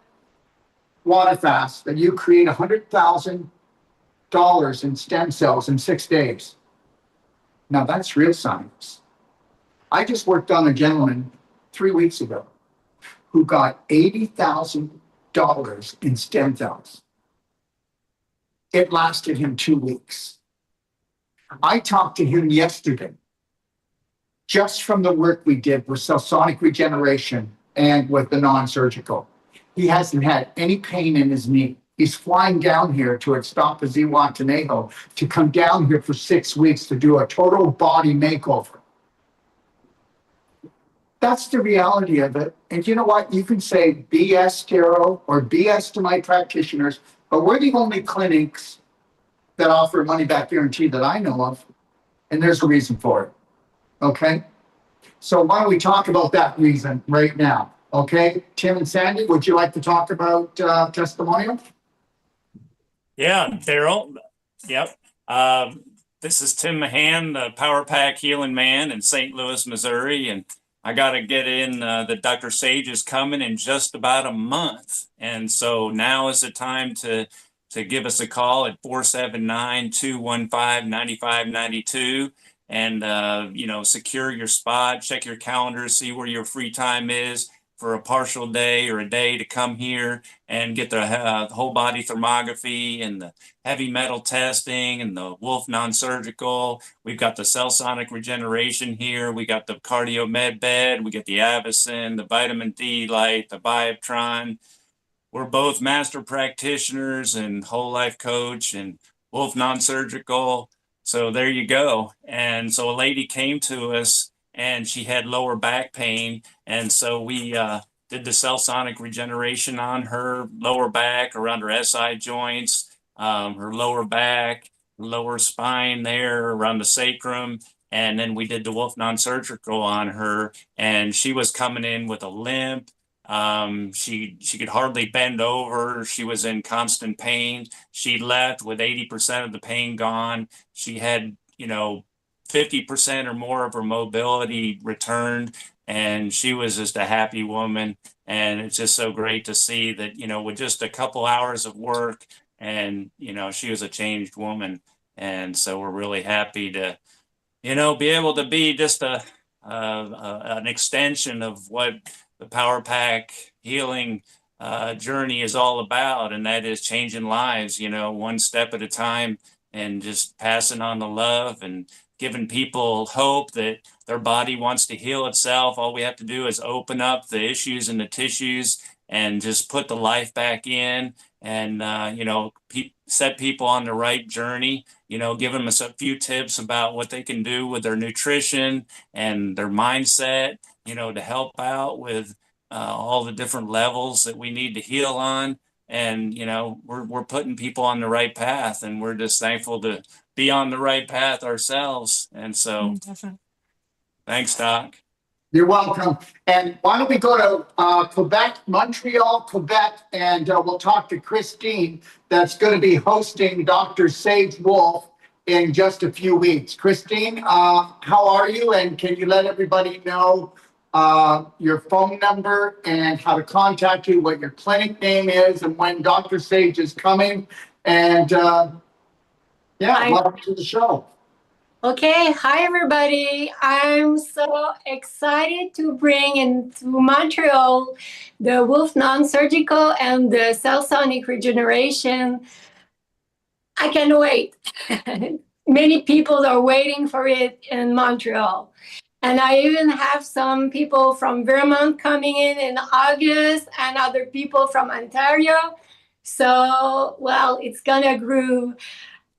water fast that you create $100,000 in stem cells in 6 days? Now that's real science. I just worked on a gentleman 3 weeks ago who got $80,000 in stem cells. It lasted him 2 weeks. I talked to him yesterday, just from the work we did with cell-sonic regeneration and with the non-surgical. He hasn't had any pain in his knee. He's flying down here to Ixtapa, Zihuatanejo to come down here for 6 weeks to do a total body makeover. That's the reality of it. And you know what? You can say BS, Taro, or BS to my practitioners, but we're the only clinics that offer a money-back guarantee that I know of. And there's a reason for it. Okay? So why don't we talk about that reason right now? Okay? Tim and Sandy, would you like to talk about testimonial? Yeah, Daryl. Yep. This is Tim Mahan, the Powerpack Healing Man in St. Louis, Missouri. And I got to get in that Dr. Sage is coming in just about a month. And so now is the time to give us a call at 479-215-9592 and, secure your spot, check your calendar, see where your free time is. for a partial day or a day to come here and get the whole body thermography and the heavy metal testing and the Wolfe Non-Surgical. We've got the cell sonic regeneration here. We got the cardio med bed. We got the Avicin, the vitamin D light, the Bioptron. We're both master practitioners and whole life coach and Wolfe Non-Surgical. So there you go. And so a lady came to us and she had lower back pain. And so we did the cell sonic regeneration on her lower back, around her SI joints, her lower back, lower spine there, around the sacrum. And then we did the Wolfe Non-Surgical on her, and she was coming in with a limp. She could hardly bend over. She was in constant pain. She left with 80% of the pain gone. She had, 50% or more of her mobility returned, and she was just a happy woman. And it's just so great to see that, with just a couple hours of work, and, she was a changed woman. And so we're really happy to, be able to be just an extension of what the Power Pack healing journey is all about, and that is changing lives, one step at a time, and just passing on the love and giving people hope that their body wants to heal itself. All we have to do is open up the issues and the tissues and just put the life back in, and set people on the right journey, give them a few tips about what they can do with their nutrition and their mindset, to help out with all the different levels that we need to heal on. And, we're putting people on the right path, and we're just thankful to be on the right path ourselves. And so thanks, Doc. You're welcome. And why don't we go to Quebec, Montreal, Quebec, and we'll talk to Christine, that's going to be hosting Dr. Sage Wolfe in just a few weeks. Christine, how are you? And can you let everybody know your phone number and how to contact you, what your clinic name is, and when Dr. Sage is coming? And welcome to the show. Okay, hi everybody. I'm so excited to bring into Montreal the Wolfe Non-Surgical and the cell sonic regeneration. I can't wait. Many people are waiting for it in Montreal. And I even have some people from Vermont coming in August, and other people from Ontario. So, well, it's gonna groove.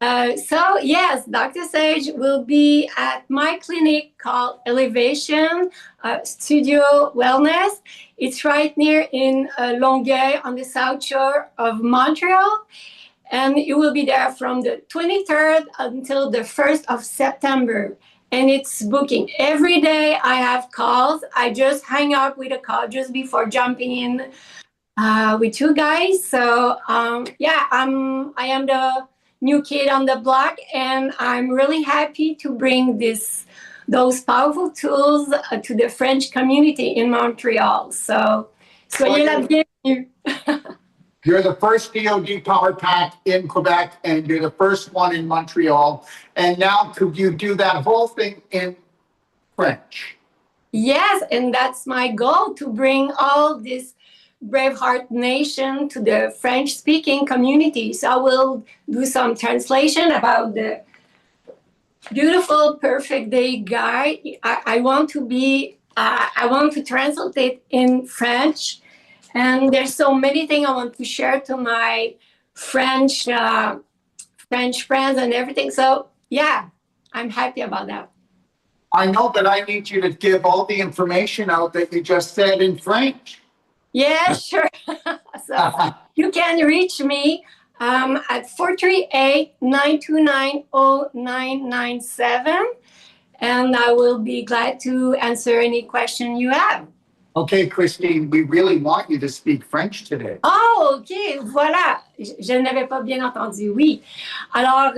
So yes, Dr. Sage will be at my clinic called Elevation Studio Wellness. It's right near in Longueuil on the south shore of Montreal. And it will be there from the 23rd until the 1st of September. And it's booking. Every day I have calls. I just hang up with a call just before jumping in with you guys. So I am the new kid on the block, and I'm really happy to bring those powerful tools to the French community in Montreal. So soyez la bienvenue. You're the first DoD Power Pack in Quebec, and you're the first one in Montreal. And now could you do that whole thing in French? Yes, and that's my goal, to bring all this Braveheart Nation to the French-speaking community. So I will do some translation about the beautiful, perfect day guide. I want to translate it in French. And there's so many things I want to share to my French friends and everything. So yeah, I'm happy about that. I know, but I need you to give all the information out that you just said in French. Yeah, sure. So you can reach me at 438-929-0997, and I will be glad to answer any question you have. Okay, Christine, we really want you to speak French today. Oh, ok, voilà. Je n'avais pas bien entendu, oui. Alors,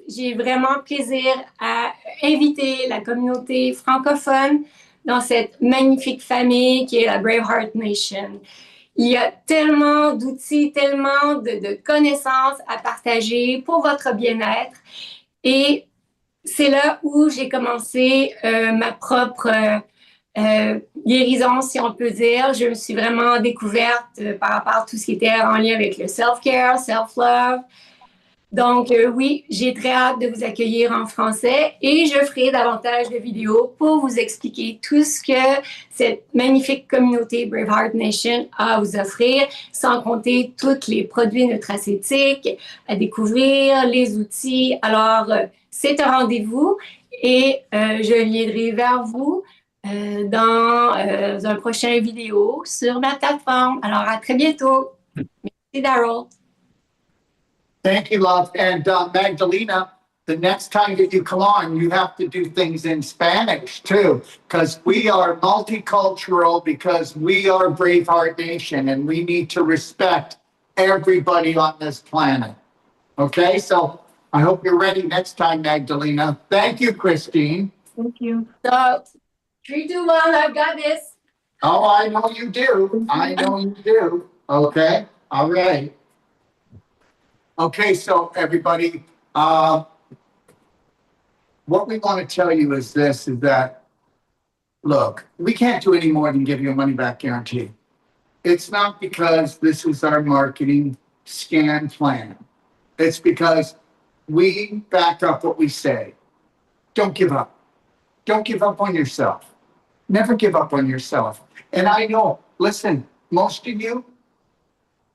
j'ai vraiment plaisir à inviter la communauté francophone dans cette magnifique famille qui est la Braveheart Nation. Il y a tellement d'outils, tellement de connaissances à partager pour votre bien-être. Et c'est là où j'ai commencé ma propre guérison, si on peut dire. Je me suis vraiment découverte par rapport à tout ce qui était en lien avec le self-care, self-love. Donc, oui, j'ai très hâte de vous accueillir en français et je ferai davantage de vidéos pour vous expliquer tout ce que cette magnifique communauté Braveheart Nation a à vous offrir, sans compter tous les produits nutracéutiques à découvrir, les outils. Alors, c'est un rendez-vous et je viendrai vers vous dans un prochain vidéo sur ma plateforme. Alors, à très bientôt. Merci, Daryl. Thank you, love. And Magdalena, the next time that you come on, you have to do things in Spanish too, because we are multicultural, because we are Braveheart Nation, and we need to respect everybody on this planet. Okay, so I hope you're ready next time, Magdalena. Thank you, Christine. Thank you. So, 3, 2, 1, I've got this. Oh, I know you do. I know you do. Okay, all right. Okay, so everybody, what we want to tell you is this, is that, look, we can't do any more than give you a money back guarantee. It's not because this is our marketing scan plan. It's because we back up what we say. Don't give up. Don't give up on yourself. Never give up on yourself. And I know, listen, most of you,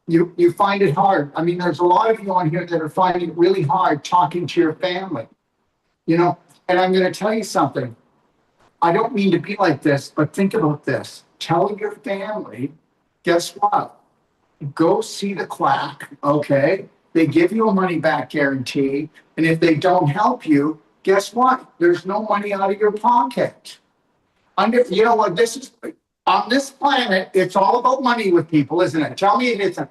you find it hard. I mean, there's a lot of you on here that are finding it really hard talking to your family, you know, and I'm going to tell you something. I don't mean to be like this, but think about this. Tell your family, guess what? Go see the quack, okay? They give you a money back guarantee. And if they don't help you, guess what? There's no money out of your pocket. You know what? This is, on this planet, it's all about money with people, isn't it? Tell me it isn't.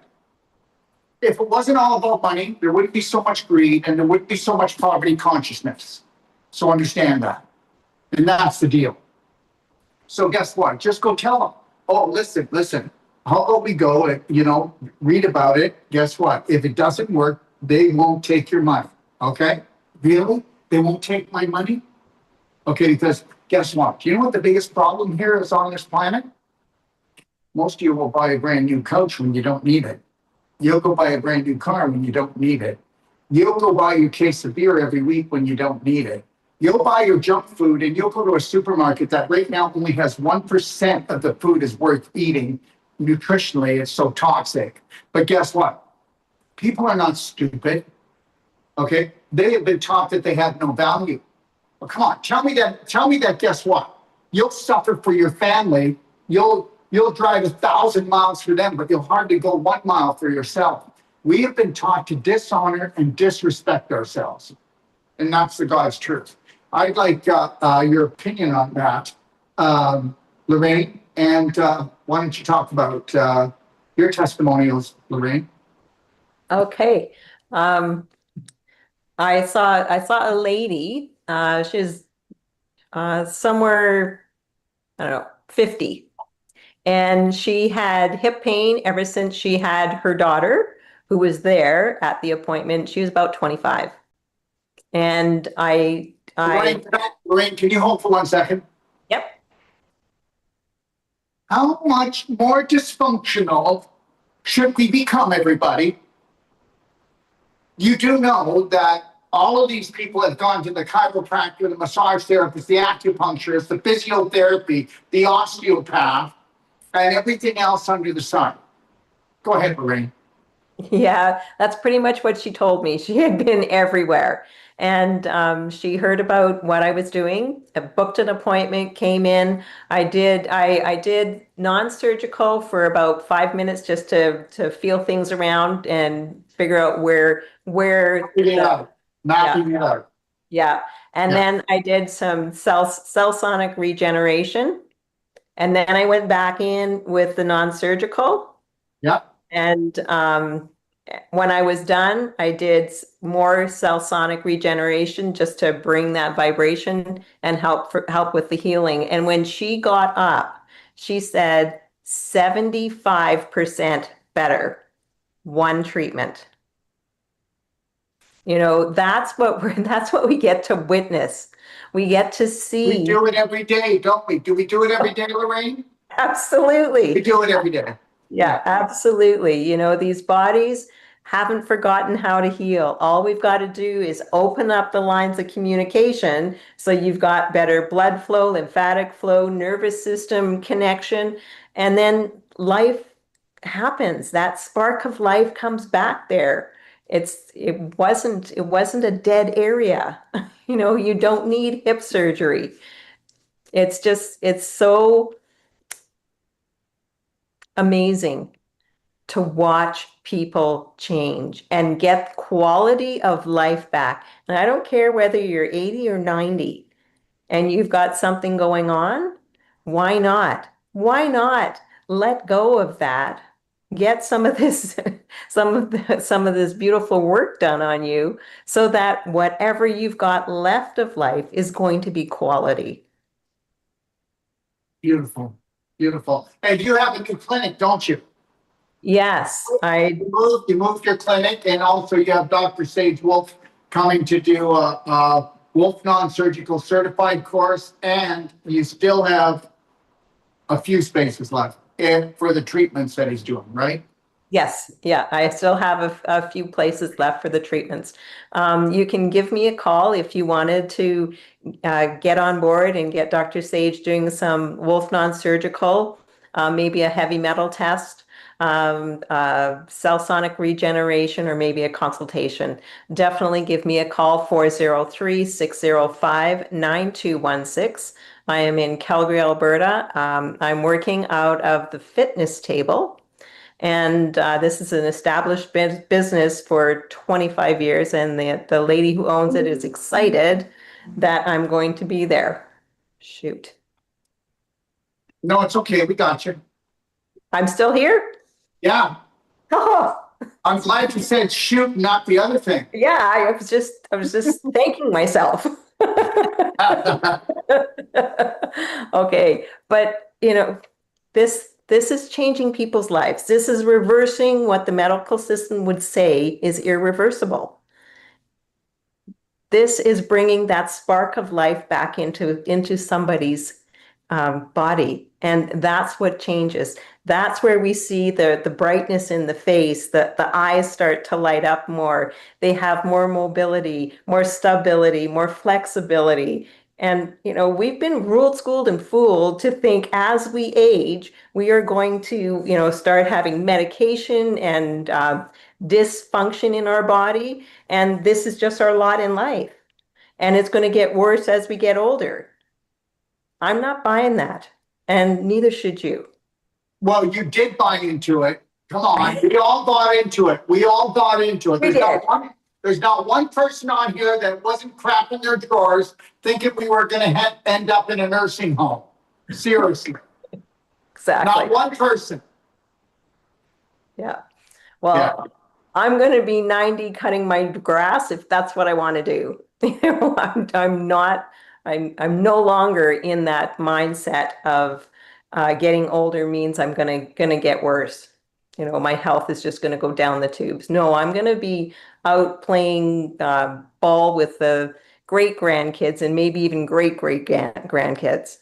If it wasn't all about money, there wouldn't be so much greed and there wouldn't be so much poverty consciousness. So understand that. And that's the deal. So guess what? Just go tell them, oh, listen, how about we go and, you know, read about it. Guess what? If it doesn't work, they won't take your money. Okay? Really? They won't take my money? Okay, because guess what? Do you know what the biggest problem here is on this planet? Most of you will buy a brand new couch when you don't need it. You'll go buy a brand new car when you don't need it. You'll go buy your case of beer every week when you don't need it. You'll buy your junk food and you'll go to a supermarket that right now only has 1% of the food is worth eating. Nutritionally, it's so toxic. But guess what? People are not stupid. Okay? They have been taught that they have no value. Well, come on, tell me that, guess what? You'll suffer for your family. You'll drive 1,000 miles for them, but you'll hardly go 1 mile for yourself. We have been taught to dishonor and disrespect ourselves. And that's the God's truth. I'd like your opinion on that, Lorraine. And why don't you talk about your testimonials, Lorraine? Okay. I saw a lady, she's somewhere, I don't know, 50. And she had hip pain ever since she had her daughter, who was there at the appointment. She was about 25. And Lorraine, can you hold for 1 second? Yep. How much more dysfunctional should we become, everybody? You do know that all of these people have gone to the chiropractor, the massage therapist, the acupuncturist, the physiotherapy, the osteopath, and everything else under the sun. Go ahead, Lorraine. Yeah, that's pretty much what she told me. She had been everywhere. And she heard about what I was doing, booked an appointment, came in. I did non-surgical for about 5 minutes just to feel things around and figure out where Knocking it out. Yeah. And then I did some cell sonic regeneration. And then I went back in with the non-surgical. Yeah. And when I was done, I did more cell sonic regeneration just to bring that vibration and help with the healing. And when she got up, she said 75% better, one treatment. You know, that's what we get to witness. We get to We see. do it every day, don't we? Do we do it every day, Lorraine? We Absolutely. do it every day. Yeah, absolutely. You know, these bodies haven't forgotten how to heal. All we've got to do is open up the lines of communication so you've got better blood flow, lymphatic flow, nervous system connection, and then life happens. That spark of life comes back there. It wasn't a dead area. You know, you don't need hip surgery. It's so amazing to watch people change and get quality of life back. And I don't care whether you're 80 or 90 and you've got something going on, why not? Why not let go of that? Get some of this, some of this beautiful work done on you so that whatever you've got left of life is going to be quality. Beautiful, beautiful. And you have a new clinic, don't you? Yes, You moved your clinic, and also you have Dr. Sage Wolfe coming to do a Wolfe Non-Surgical Certified course, and you still have a few spaces left for the treatments that he's doing, right? yes, yeah, I still have a few places left for the treatments. You can give me a call if you wanted to get on board and get Dr. Sage doing some Wolfe Non-Surgical, maybe a heavy metal test, cell sonic regeneration, or maybe a consultation. Definitely give me a call, 403-605-9216. I am in Calgary, Alberta. I'm working out of the fitness table. And this is an established business for 25 years. And the lady who owns it is excited that I'm going to be there. Shoot. No, it's okay. We got you. I'm still here? Yeah. Oh, I'm glad you said shoot, not the other thing. yeah, I was just thanking myself. Okay, but you know, this is changing people's lives. This is reversing what the medical system would say is irreversible. This is bringing that spark of life back into somebody's body, and that's what changes. That's where we see the brightness in the face, the eyes start to light up more. They have more mobility, more stability, more flexibility. And, you know, we've been ruled, schooled, and fooled to think as we age, we are going to, you know, start having medication and dysfunction in our body. And this is just our lot in life. And it's going to get worse as we get older. I'm not buying that. And neither should you. Well, you did buy into it. Come on. We all bought into it. We all bought into it. We did. There's not one person on here that wasn't crapping their drawers thinking we were going to end up in a nursing home. Seriously. Exactly. Not one person. Yeah. Well, Yeah. I'm going to be 90 cutting my grass if that's what I want to do. You know, I'm no longer in that mindset of getting older means I'm going to get worse. You know, my health is just going to go down the tubes. No, I'm going to be out playing ball with the great grandkids and maybe even great grandkids.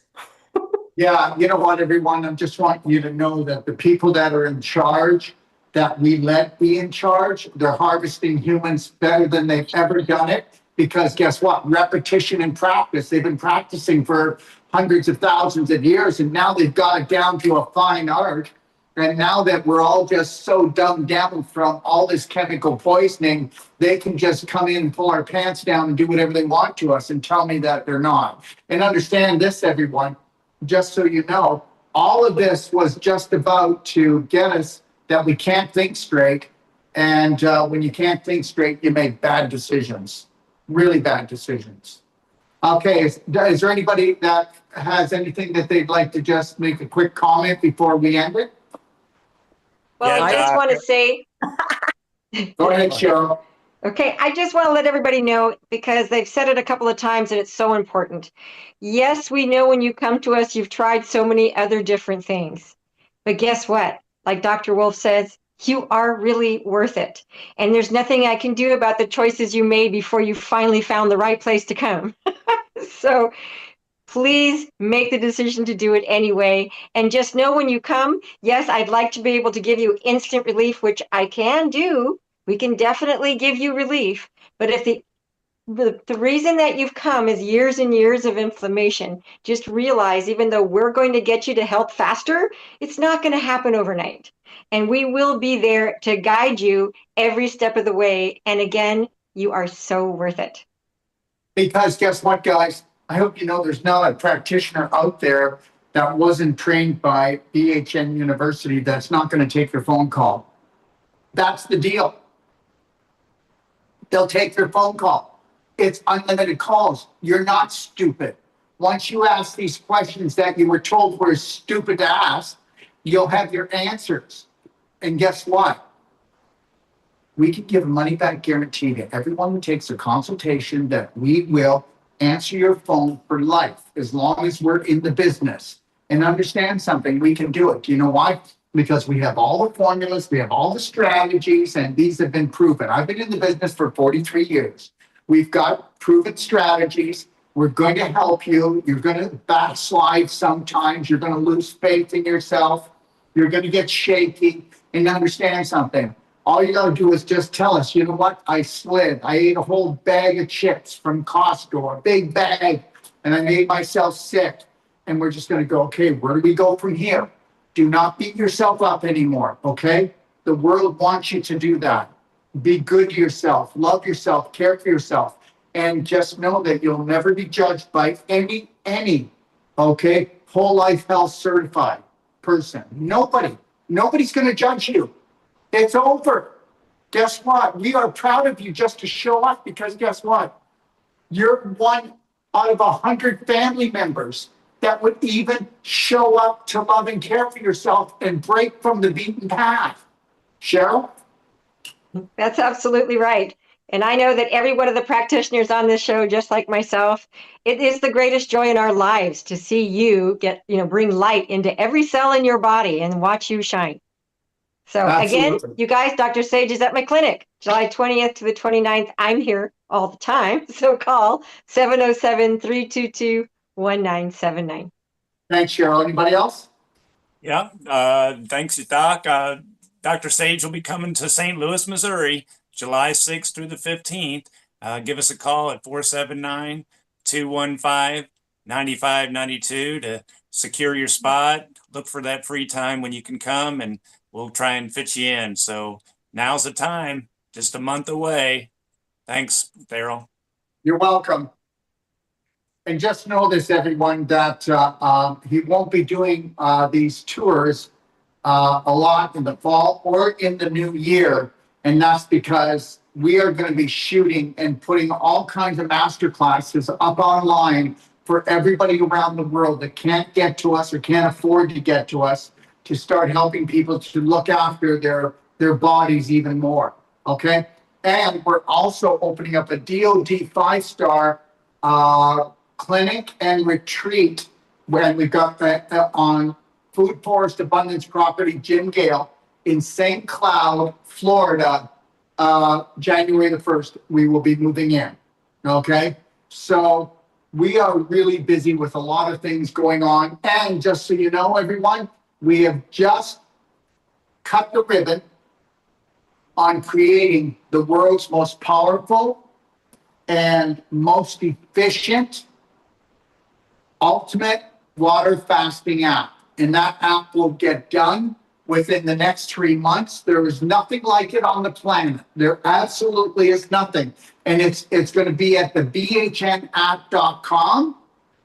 Yeah, you know what, everyone? I just want you to know that the people that are in charge, that we let be in charge, they're harvesting humans better than they've ever done it. Because guess what? Repetition and practice. They've been practicing for hundreds of thousands of years, and now they've got it down to a fine art. And now that we're all just so dumbed down from all this chemical poisoning, they can just come in and pull our pants down and do whatever they want to us and tell me that they're not. And understand this, everyone, just so you know, all of this was just about to get us that we can't think straight. And when you can't think straight, you make bad decisions, really bad decisions. Okay, is there anybody that has anything that they'd like to just make a quick comment before we end it? Well, Yeah, I just want to say, Go ahead, Cheryl. okay, I just want to let everybody know, because they've said it a couple of times and it's so important. Yes, we know when you come to us, you've tried so many other different things. But guess what? Like Dr. Wolfe says, You are really worth it. And there's nothing I can do about the choices you made before you finally found the right place to come. So please make the decision to do it anyway. And just know when you come, yes, I'd like to be able to give you instant relief, which I can do. We can definitely give you relief. But if the reason that you've come is years and years of inflammation, just realize even though we're going to get you to help faster, it's not going to happen overnight. And we will be there to guide you every step of the way. And again, you are so worth it. Because guess what, guys? I hope you know there's not a practitioner out there that wasn't trained by BHN University that's not going to take your phone call. That's the deal. They'll take your phone call. It's unlimited calls. You're not stupid. Once you ask these questions that you were told were stupid to ask, you'll have your answers. And guess what? We can give a money back guarantee to everyone who takes a consultation that we will answer your phone for life as long as we're in the business. And understand something, we can do it. Do you know why? Because we have all the formulas, we have all the strategies, and these have been proven. I've been in the business for 43 years. We've got proven strategies. We're going to help you. You're going to backslide sometimes. You're going to lose faith in yourself. You're going to get shaky. And understand something. All you got to do is just tell us, you know what? I slid. I ate a whole bag of chips from Costco, a big bag, and I made myself sick. And we're just going to go, okay, where do we go from here? Do not beat yourself up anymore, okay? The world wants you to do that. Be good to yourself, love yourself, care for yourself, and just know that you'll never be judged by any, okay, whole life health certified person. Nobody's going to judge you. It's over. Guess what? We are proud of you just to show up because guess what? You're one out of 100 family members that would even show up to love and care for yourself and break from the beaten path. Cheryl? That's absolutely right. And I know that every one of the practitioners on this show, just like myself, it is the greatest joy in our lives to see you bring light into every cell in your body and watch you shine. So Absolutely. Again, you guys, Dr. Sage is at my clinic, July 20th to the 29th. I'm here all the time. So call 707-322-1979. Thanks, Cheryl. Anybody else? Yeah, thanks, Doc. Dr. Sage will be coming to St. Louis, Missouri, July 6th through the 15th. Give us a call at 479-215-9592 to secure your spot. Look for that free time when you can come, and we'll try and fit you in. So now's the time, just a month away. Thanks, Daryl. You're welcome. And just know this, everyone, that he won't be doing these tours a lot in the fall or in the new year. And that's because we are going to be shooting and putting all kinds of master classes up online for everybody around the world that can't get to us or can't afford to get to us, to start helping people to look after their bodies even more. Okay. And we're also opening up a DOD 5-star clinic and retreat when we've got on Food Forest Abundance Property, Jim Gale in St. Cloud, Florida, January the 1st, we will be moving in. Okay. So we are really busy with a lot of things going on. And just so you know, everyone, we have just cut the ribbon on creating the world's most powerful and most efficient ultimate water fasting app. And that app will get done within the next 3 months. There is nothing like it on the planet. There absolutely is nothing. And it's going to be at the bhnapp.com.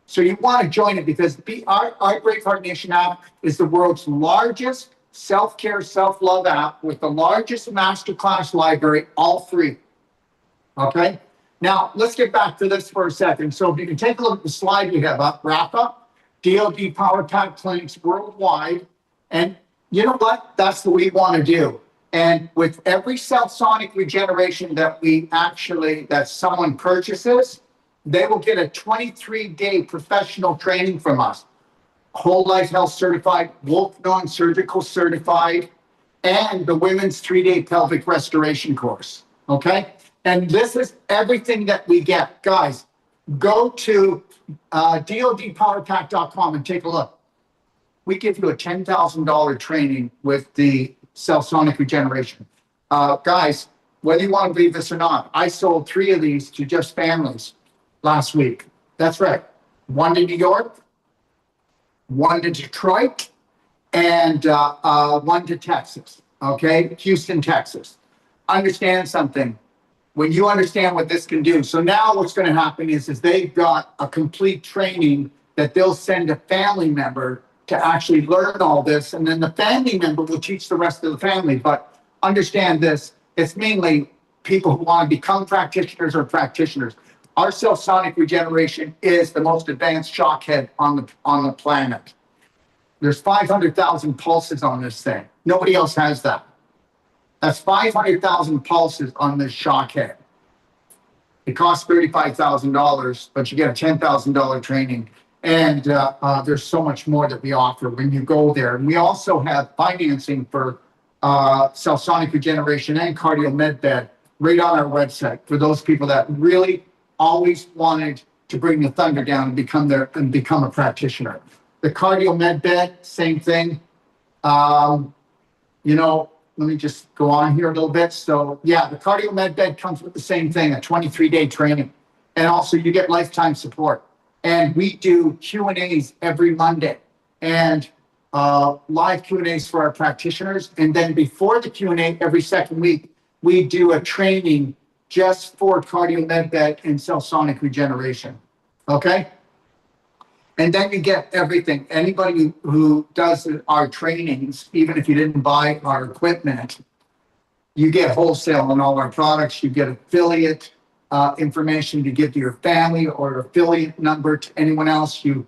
So you want to join it because our Braveheart Nation app is the world's largest self-care, self-love app with the largest masterclass library, all three. Okay? Now, let's get back to this for a second. So if you can take a look at the slide we have up, wrap up, Dodpowerpack clinics worldwide. And you know what? That's what we want to do. And with every self-sonic regeneration that someone purchases, they will get a 23-day professional training from us. Whole life health certified, Wolfe Non-Surgical certified. and the women's 3-day pelvic restoration course. Okay. And this is everything that we get. Guys, go to dodpowerpack.com and take a look. We give you a $10,000 training with the cell-sonic regeneration. Guys, whether you want to believe this or not, I sold 3 of these to just families last week. That's right. 1 to New York, 1 to Detroit, and 1 to Texas. Okay, Houston, Texas. Understand something. When you understand what this can do, so now what's going to happen is they've got a complete training that they'll send a family member to actually learn all this, and then the family member will teach the rest of the family. But understand this, it's mainly people who want to become practitioners or practitioners. Our cell-sonic regeneration is the most advanced shock head on the planet. There's 500,000 pulses on this thing. Nobody else has that. That's 500,000 pulses on this shock head. It costs $35,000, but you get a $10,000 training. And there's so much more that we offer when you go there. And we also have financing for cell-sonic regeneration and cardio med bed right on our website for those people that really always wanted to bring the thunder down and become a practitioner. The cardio med bed, same thing. Let me just go on here a little bit. So yeah, the cardio med bed comes with the same thing, a 23-day training. And also you get lifetime support. And we do Q&As every Monday and live Q&As for our practitioners. And then before the Q&A every second week, we do a training just for cardio med bed and cell-sonic regeneration. Okay? And then you get everything. Anybody who does our trainings, even if you didn't buy our equipment, you get wholesale on all our products. You get affiliate information to give to your family or affiliate number to anyone else. You've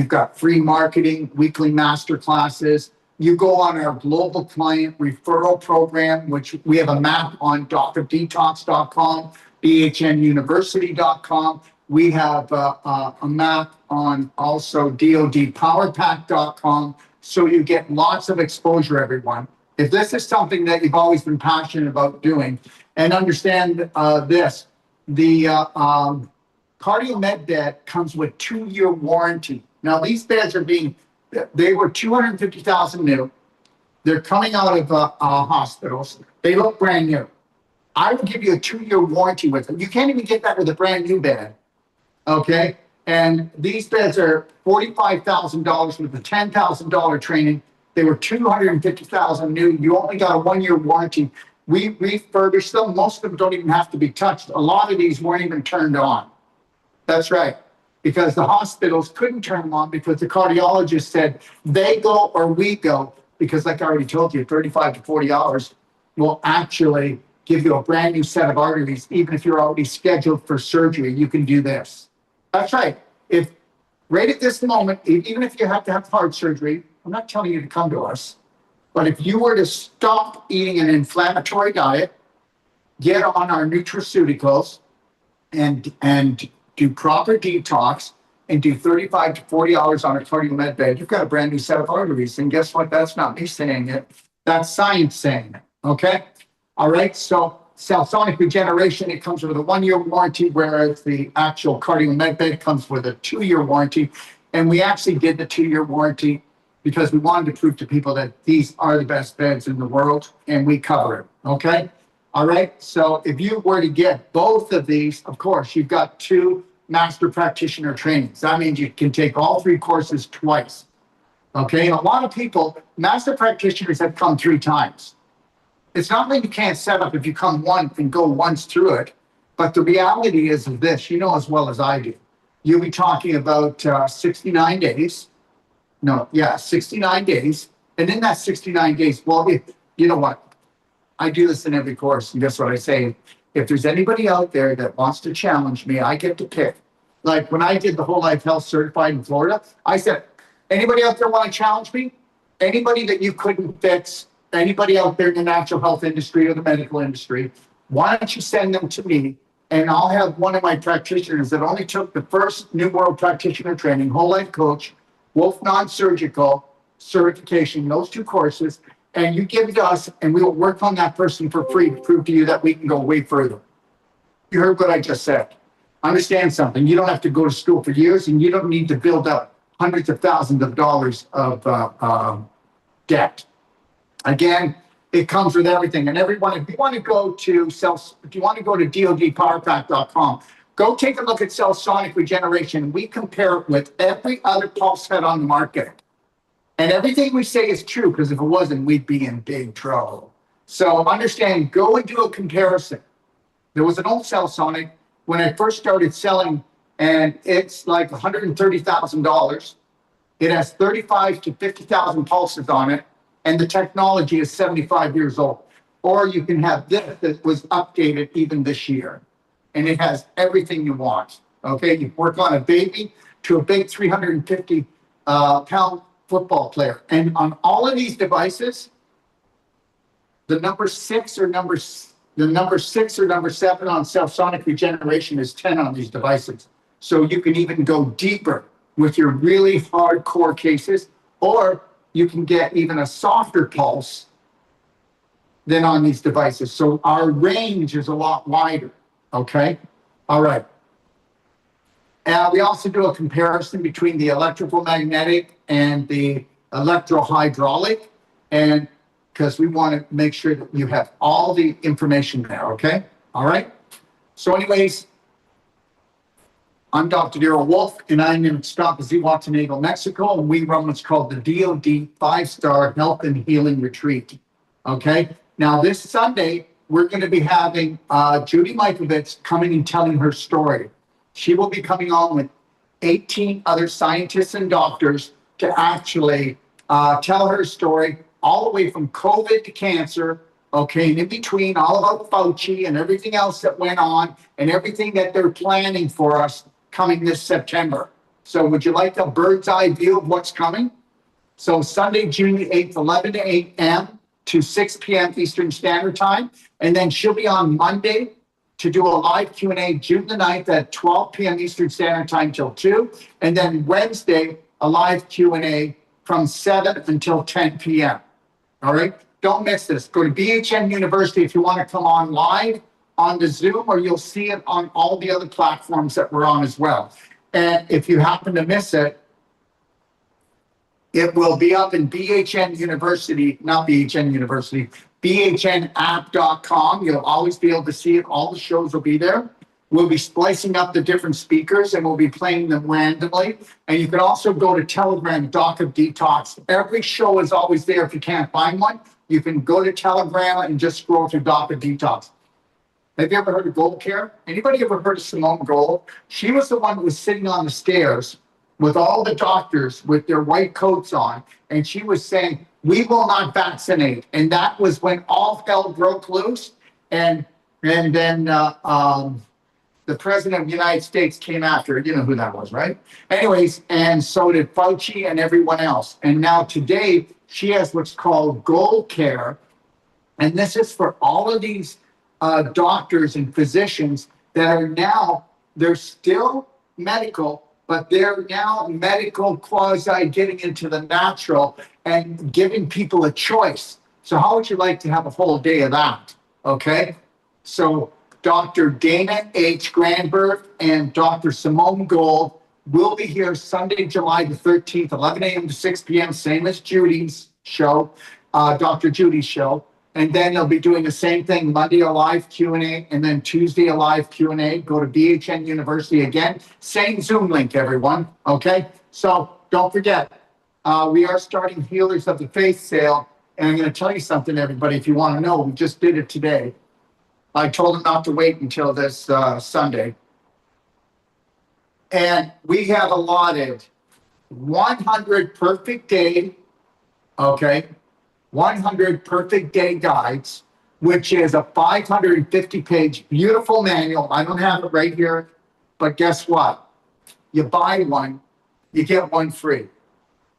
got free marketing, weekly master classes. You go on our global client referral program, which we have a map on doctordetox.com, bhnuniversity.com. We have a map on also dodpowerpack.com. So you get lots of exposure, everyone. If this is something that you've always been passionate about doing, and understand this, the cardio med bed comes with 2-year warranty. Now these beds they were 250,000 new. They're coming out of hospitals. They look brand new. I will give you a 2-year warranty with them. You can't even get that with a brand new bed. Okay. And these beds are $45,000 with a $10,000 training. They were 250,000 new. You only got a 1-year warranty. We refurbish them. Most of them don't even have to be touched. A lot of these weren't even turned on. That's right. Because the hospitals couldn't turn them on because the cardiologist said they go or we go. Because like I already told you, 35 to 40 hours will actually give you a brand new set of arteries. Even if you're already scheduled for surgery, you can do this. That's right. If right at this moment, even if you have to have heart surgery, I'm not telling you to come to us, but if you were to stop eating an inflammatory diet, get on our nutraceuticals and do proper detox and do 35 to 40 hours on a cardio med bed, you've got a brand new set of arteries. And guess what? That's not me saying it. That's science saying it. Okay. All right. So cell-sonic regeneration, it comes with a 1-year warranty, whereas the actual cardio med bed comes with a 2-year warranty. And we actually did the 2-year warranty because we wanted to prove to people that these are the best beds in the world, and we cover it. Okay. All right. So if you were to get both of these, of course, you've got 2 master practitioner trainings. That means you can take all 3 courses twice. Okay. And a lot of people, master practitioners have come 3 times. It's not like you can't set up if you come once and go once through it. But the reality is this, you know as well as I do. You'll be talking about 69 days. 69 days. And in that 69 days, well, you know what? I do this in every course. And guess what I say? If there's anybody out there that wants to challenge me, I get to pick. Like when I did the Whole Life Health Certified in Florida, I said, anybody out there want to challenge me? Anybody that you couldn't fix, anybody out there in the natural health industry or the medical industry, why don't you send them to me? And I'll have one of my practitioners that only took the first New World Practitioner Training, Whole Life Coach, Wolfe Non-Surgical Certification, those 2 courses, and you give it to us, and we will work on that person for free to prove to you that we can go way further. You heard what I just said. Understand something. You don't have to go to school for years, and you don't need to build up hundreds of thousands of dollars of debt. Again, it comes with everything. And everyone, if you want to go to Dodpowerpack.com, go take a look at cell sonic regeneration. We compare it with every other pulse head on the market. And everything we say is true, because if it wasn't, we'd be in big trouble. So understand, go and do a comparison. There was an old cell sonic when I first started selling, and it's like $130,000. It has 35 to 50,000 pulses on it, and the technology is 75 years old. Or you can have this that was updated even this year, and it has everything you want. Okay, you work on a baby to a big 350 pound football player, and on all of these devices, the number 6 or number 7 on self-sonic regeneration is 10 on these devices. So you can even go deeper with your really hardcore cases, or you can get even a softer pulse than on these devices. So our range is a lot wider, okay? All right. And we also do a comparison between the electrical magnetic and the electrohydraulic, and because we want to make sure that you have all the information there, okay? All right? So anyways, I'm Dr. Darrell Wolfe, and I'm in Zihuatanejo, Mexico, and we run what's called the DoD 5-Star Health and Healing Retreat, okay? Now, this Sunday, we're going to be having Judy Mikovits coming and telling her story. She will be coming on with 18 other scientists and doctors to actually tell her story, all the way from COVID to cancer, okay, and in between, all about Fauci and everything else that went on and everything that they're planning for us coming this September. So would you like a bird's eye view of what's coming? So Sunday, June the 8th, 11 to 8 a.m. to 6 p.m. Eastern Standard Time. And then she'll be on Monday to do a live Q&A June the 9th at 12 p.m. Eastern Standard Time till 2. And then Wednesday, a live Q&A from 7 until 10 p.m. All right? Don't miss this. Go to BHN University if you want to come on live on the Zoom, or you'll see it on all the other platforms that we're on as well. And if you happen to miss it, it will be up in BHN University, not BHN University, BHNapp.com. You'll always be able to see it. All the shows will be there. We'll be splicing up the different speakers, and we'll be playing them randomly. And you can also go to Telegram, Doc of Detox. Every show is always there. If you can't find one, you can go to Telegram and just scroll through Doc of Detox. Have you ever heard of Gold Care? Anybody ever heard of Simone Gold? She was the one who was sitting on the stairs with all the doctors with their white coats on, and she was saying, "We will not vaccinate." And that was when all hell broke loose. And then the president of the United States came after her. You know who that was, right? Anyways, and so did Fauci and everyone else. And now today, she has what's called Gold Care. And this is for all of these doctors and physicians that are now, they're still medical, but they're now medical quasi getting into the natural and giving people a choice. So how would you like to have a whole day of that? Okay. So Dr. Dana H. Granberg and Dr. Simone Gold will be here Sunday, July the 13th, 11 a.m. to 6 p.m., same as Judy's show, Dr. Judy's show. And then they'll be doing the same thing, Monday a live Q&A, and then Tuesday a live Q&A. Go to BHN University again. Same Zoom link, everyone, okay? So don't forget, we are starting Healers of the Faith sale. And I'm going to tell you something, everybody, if you want to know. We just did it today. I told them not to wait until this Sunday. And we have allotted 100 perfect day, okay, 100 perfect day guides, which is a 550-page beautiful manual. I don't have it right here, but guess what? You buy one, you get one free.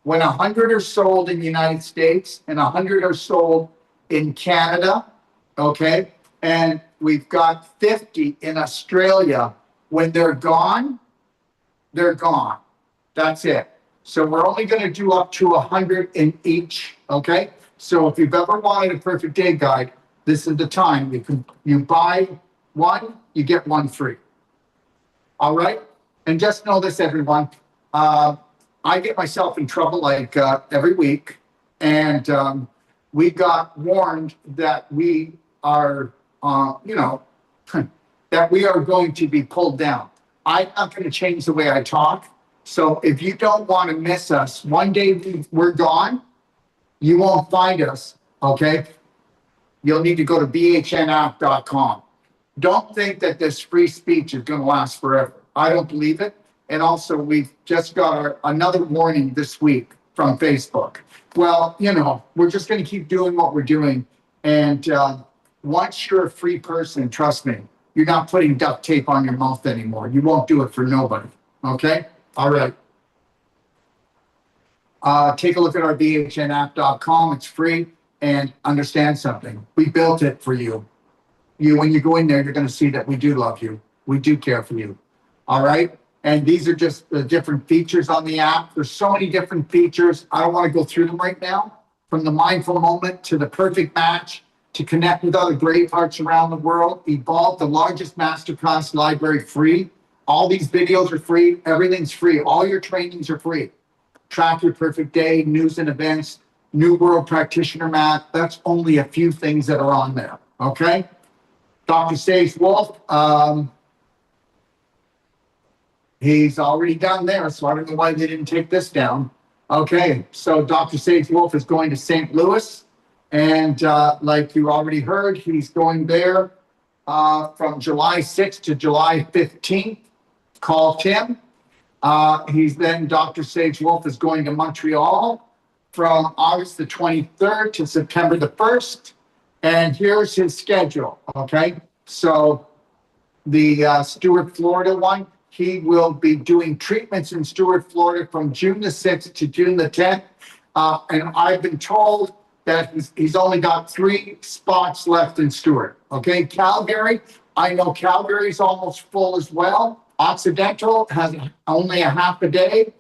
When 100 are sold in the United States and 100 are sold in Canada, okay, and we've got 50 in Australia, when they're gone, they're gone. That's it. So we're only going to do up to 100 in each, okay? So if you've ever wanted a perfect day guide, this is the time. You buy one, you get one free. All right? And just know this, everyone. I get myself in trouble like every week. And we got warned that we are, that we are going to be pulled down. I'm not going to change the way I talk. So if you don't want to miss us, one day we're gone, you won't find us, okay? You'll need to go to bhnapp.com. Don't think that this free speech is going to last forever. I don't believe it. And also, we've just got another warning this week from Facebook. Well, we're just going to keep doing what we're doing. And once you're a free person, trust me, you're not putting duct tape on your mouth anymore. You won't do it for nobody. Okay? All right. Take a look at our bhnapp.com. It's free. And understand something. We built it for you. When you go in there, you're going to see that we do love you. We do care for you. All right? And these are just the different features on the app. There's so many different features. I don't want to go through them right now. From the mindful moment to the perfect match, to connect with other great hearts around the world. Evolve, the largest masterclass library, free. All these videos are free. Everything's free. All your trainings are free. Track your perfect day, news and events, New World Practitioner Mat. That's only a few things that are on there. Okay? Dr. Sage Wolfe, he's already done there, so I don't know why they didn't take this down. Okay, so Dr. Sage Wolfe is going to St. Louis, and like you already heard, he's going there from July 6th to July 15th. Call Tim. Dr. Sage Wolfe is going to Montreal from August the 23rd to September the 1st. And here's his schedule, okay? So the Stuart, Florida one, he will be doing treatments in Stuart, Florida from June the 6th to June the 10th. And I've been told that he's only got 3 spots left in Stuart, okay? Calgary, I know Calgary's almost full as well. Occidental has only a half a day.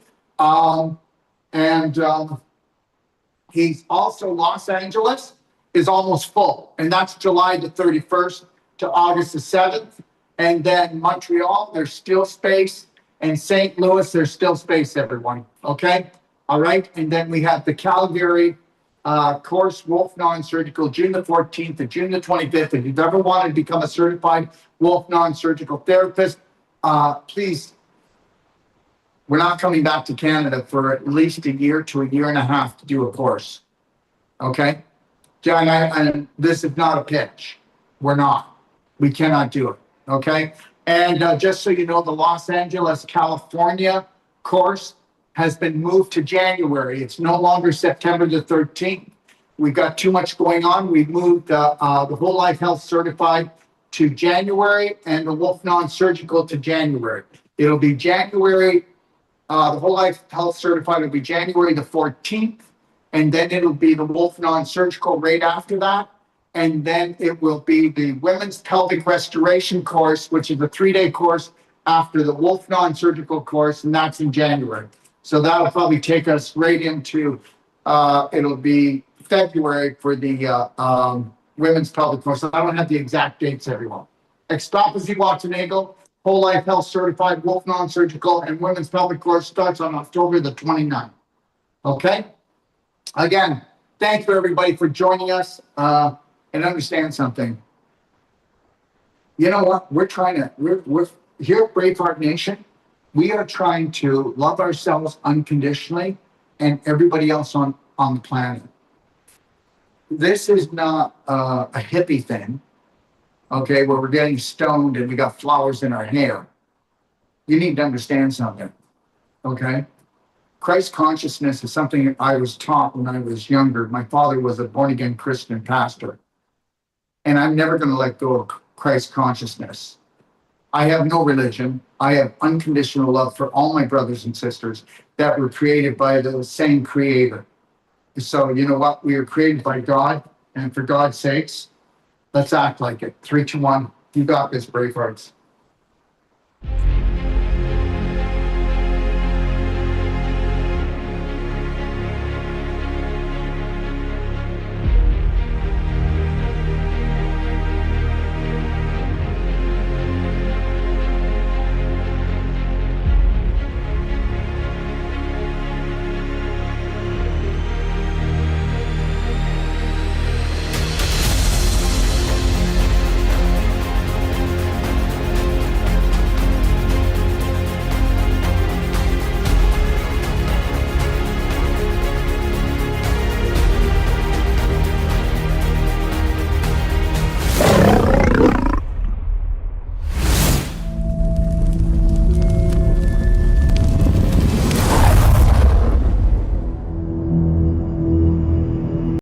He's also Los Angeles is almost full, and that's July the 31st to August the 7th. And then Montreal, there's still space, and St. Louis, there's still space, everyone. Okay? All right. And then we have the Calgary course, Wolfe Non-Surgical, June the 14th to June the 25th. If you've ever wanted to become a certified Wolfe Non-Surgical Therapist, please, we're not coming back to Canada for at least a year to a year and a half to do a course. Okay? John, and this is not a pitch. We're not. We cannot do it. Okay? And just so you know, the Los Angeles, California course has been moved to January. It's no longer September the 13th. We've got too much going on. We've moved the Whole Life Health Certified to January and the Wolfe Non-Surgical to January. It'll be January, the Whole Life Health Certified will be January the 14th, and then it'll be the Wolfe Non-Surgical right after that. And then it will be the Women's Pelvic Restoration course, which is a 3-day course after the Wolfe Non-Surgical course, and that's in January. So that'll probably take us right into, it'll be February for the Women's Pelvic course. So I don't have the exact dates, everyone. Extopasy Watanago, Whole Life Health Certified, Wolfe Non-Surgical, and Women's Pelvic course starts on October the 29th. Okay? Again, thank you everybody for joining us. And understand something. You know what? We're here at Braveheart Nation. We are trying to love ourselves unconditionally and everybody else on the planet. This is not a hippie thing, okay, where we're getting stoned and we got flowers in our hair. You need to understand something, okay? Christ consciousness is something I was taught when I was younger. My father was a born-again Christian pastor. And I'm never going to let go of Christ consciousness. I have no religion. I have unconditional love for all my brothers and sisters that were created by the same creator. So you know what? We are created by God. And for God's sakes, let's act like it. 3, 2, 1. You got this, Bravehearts.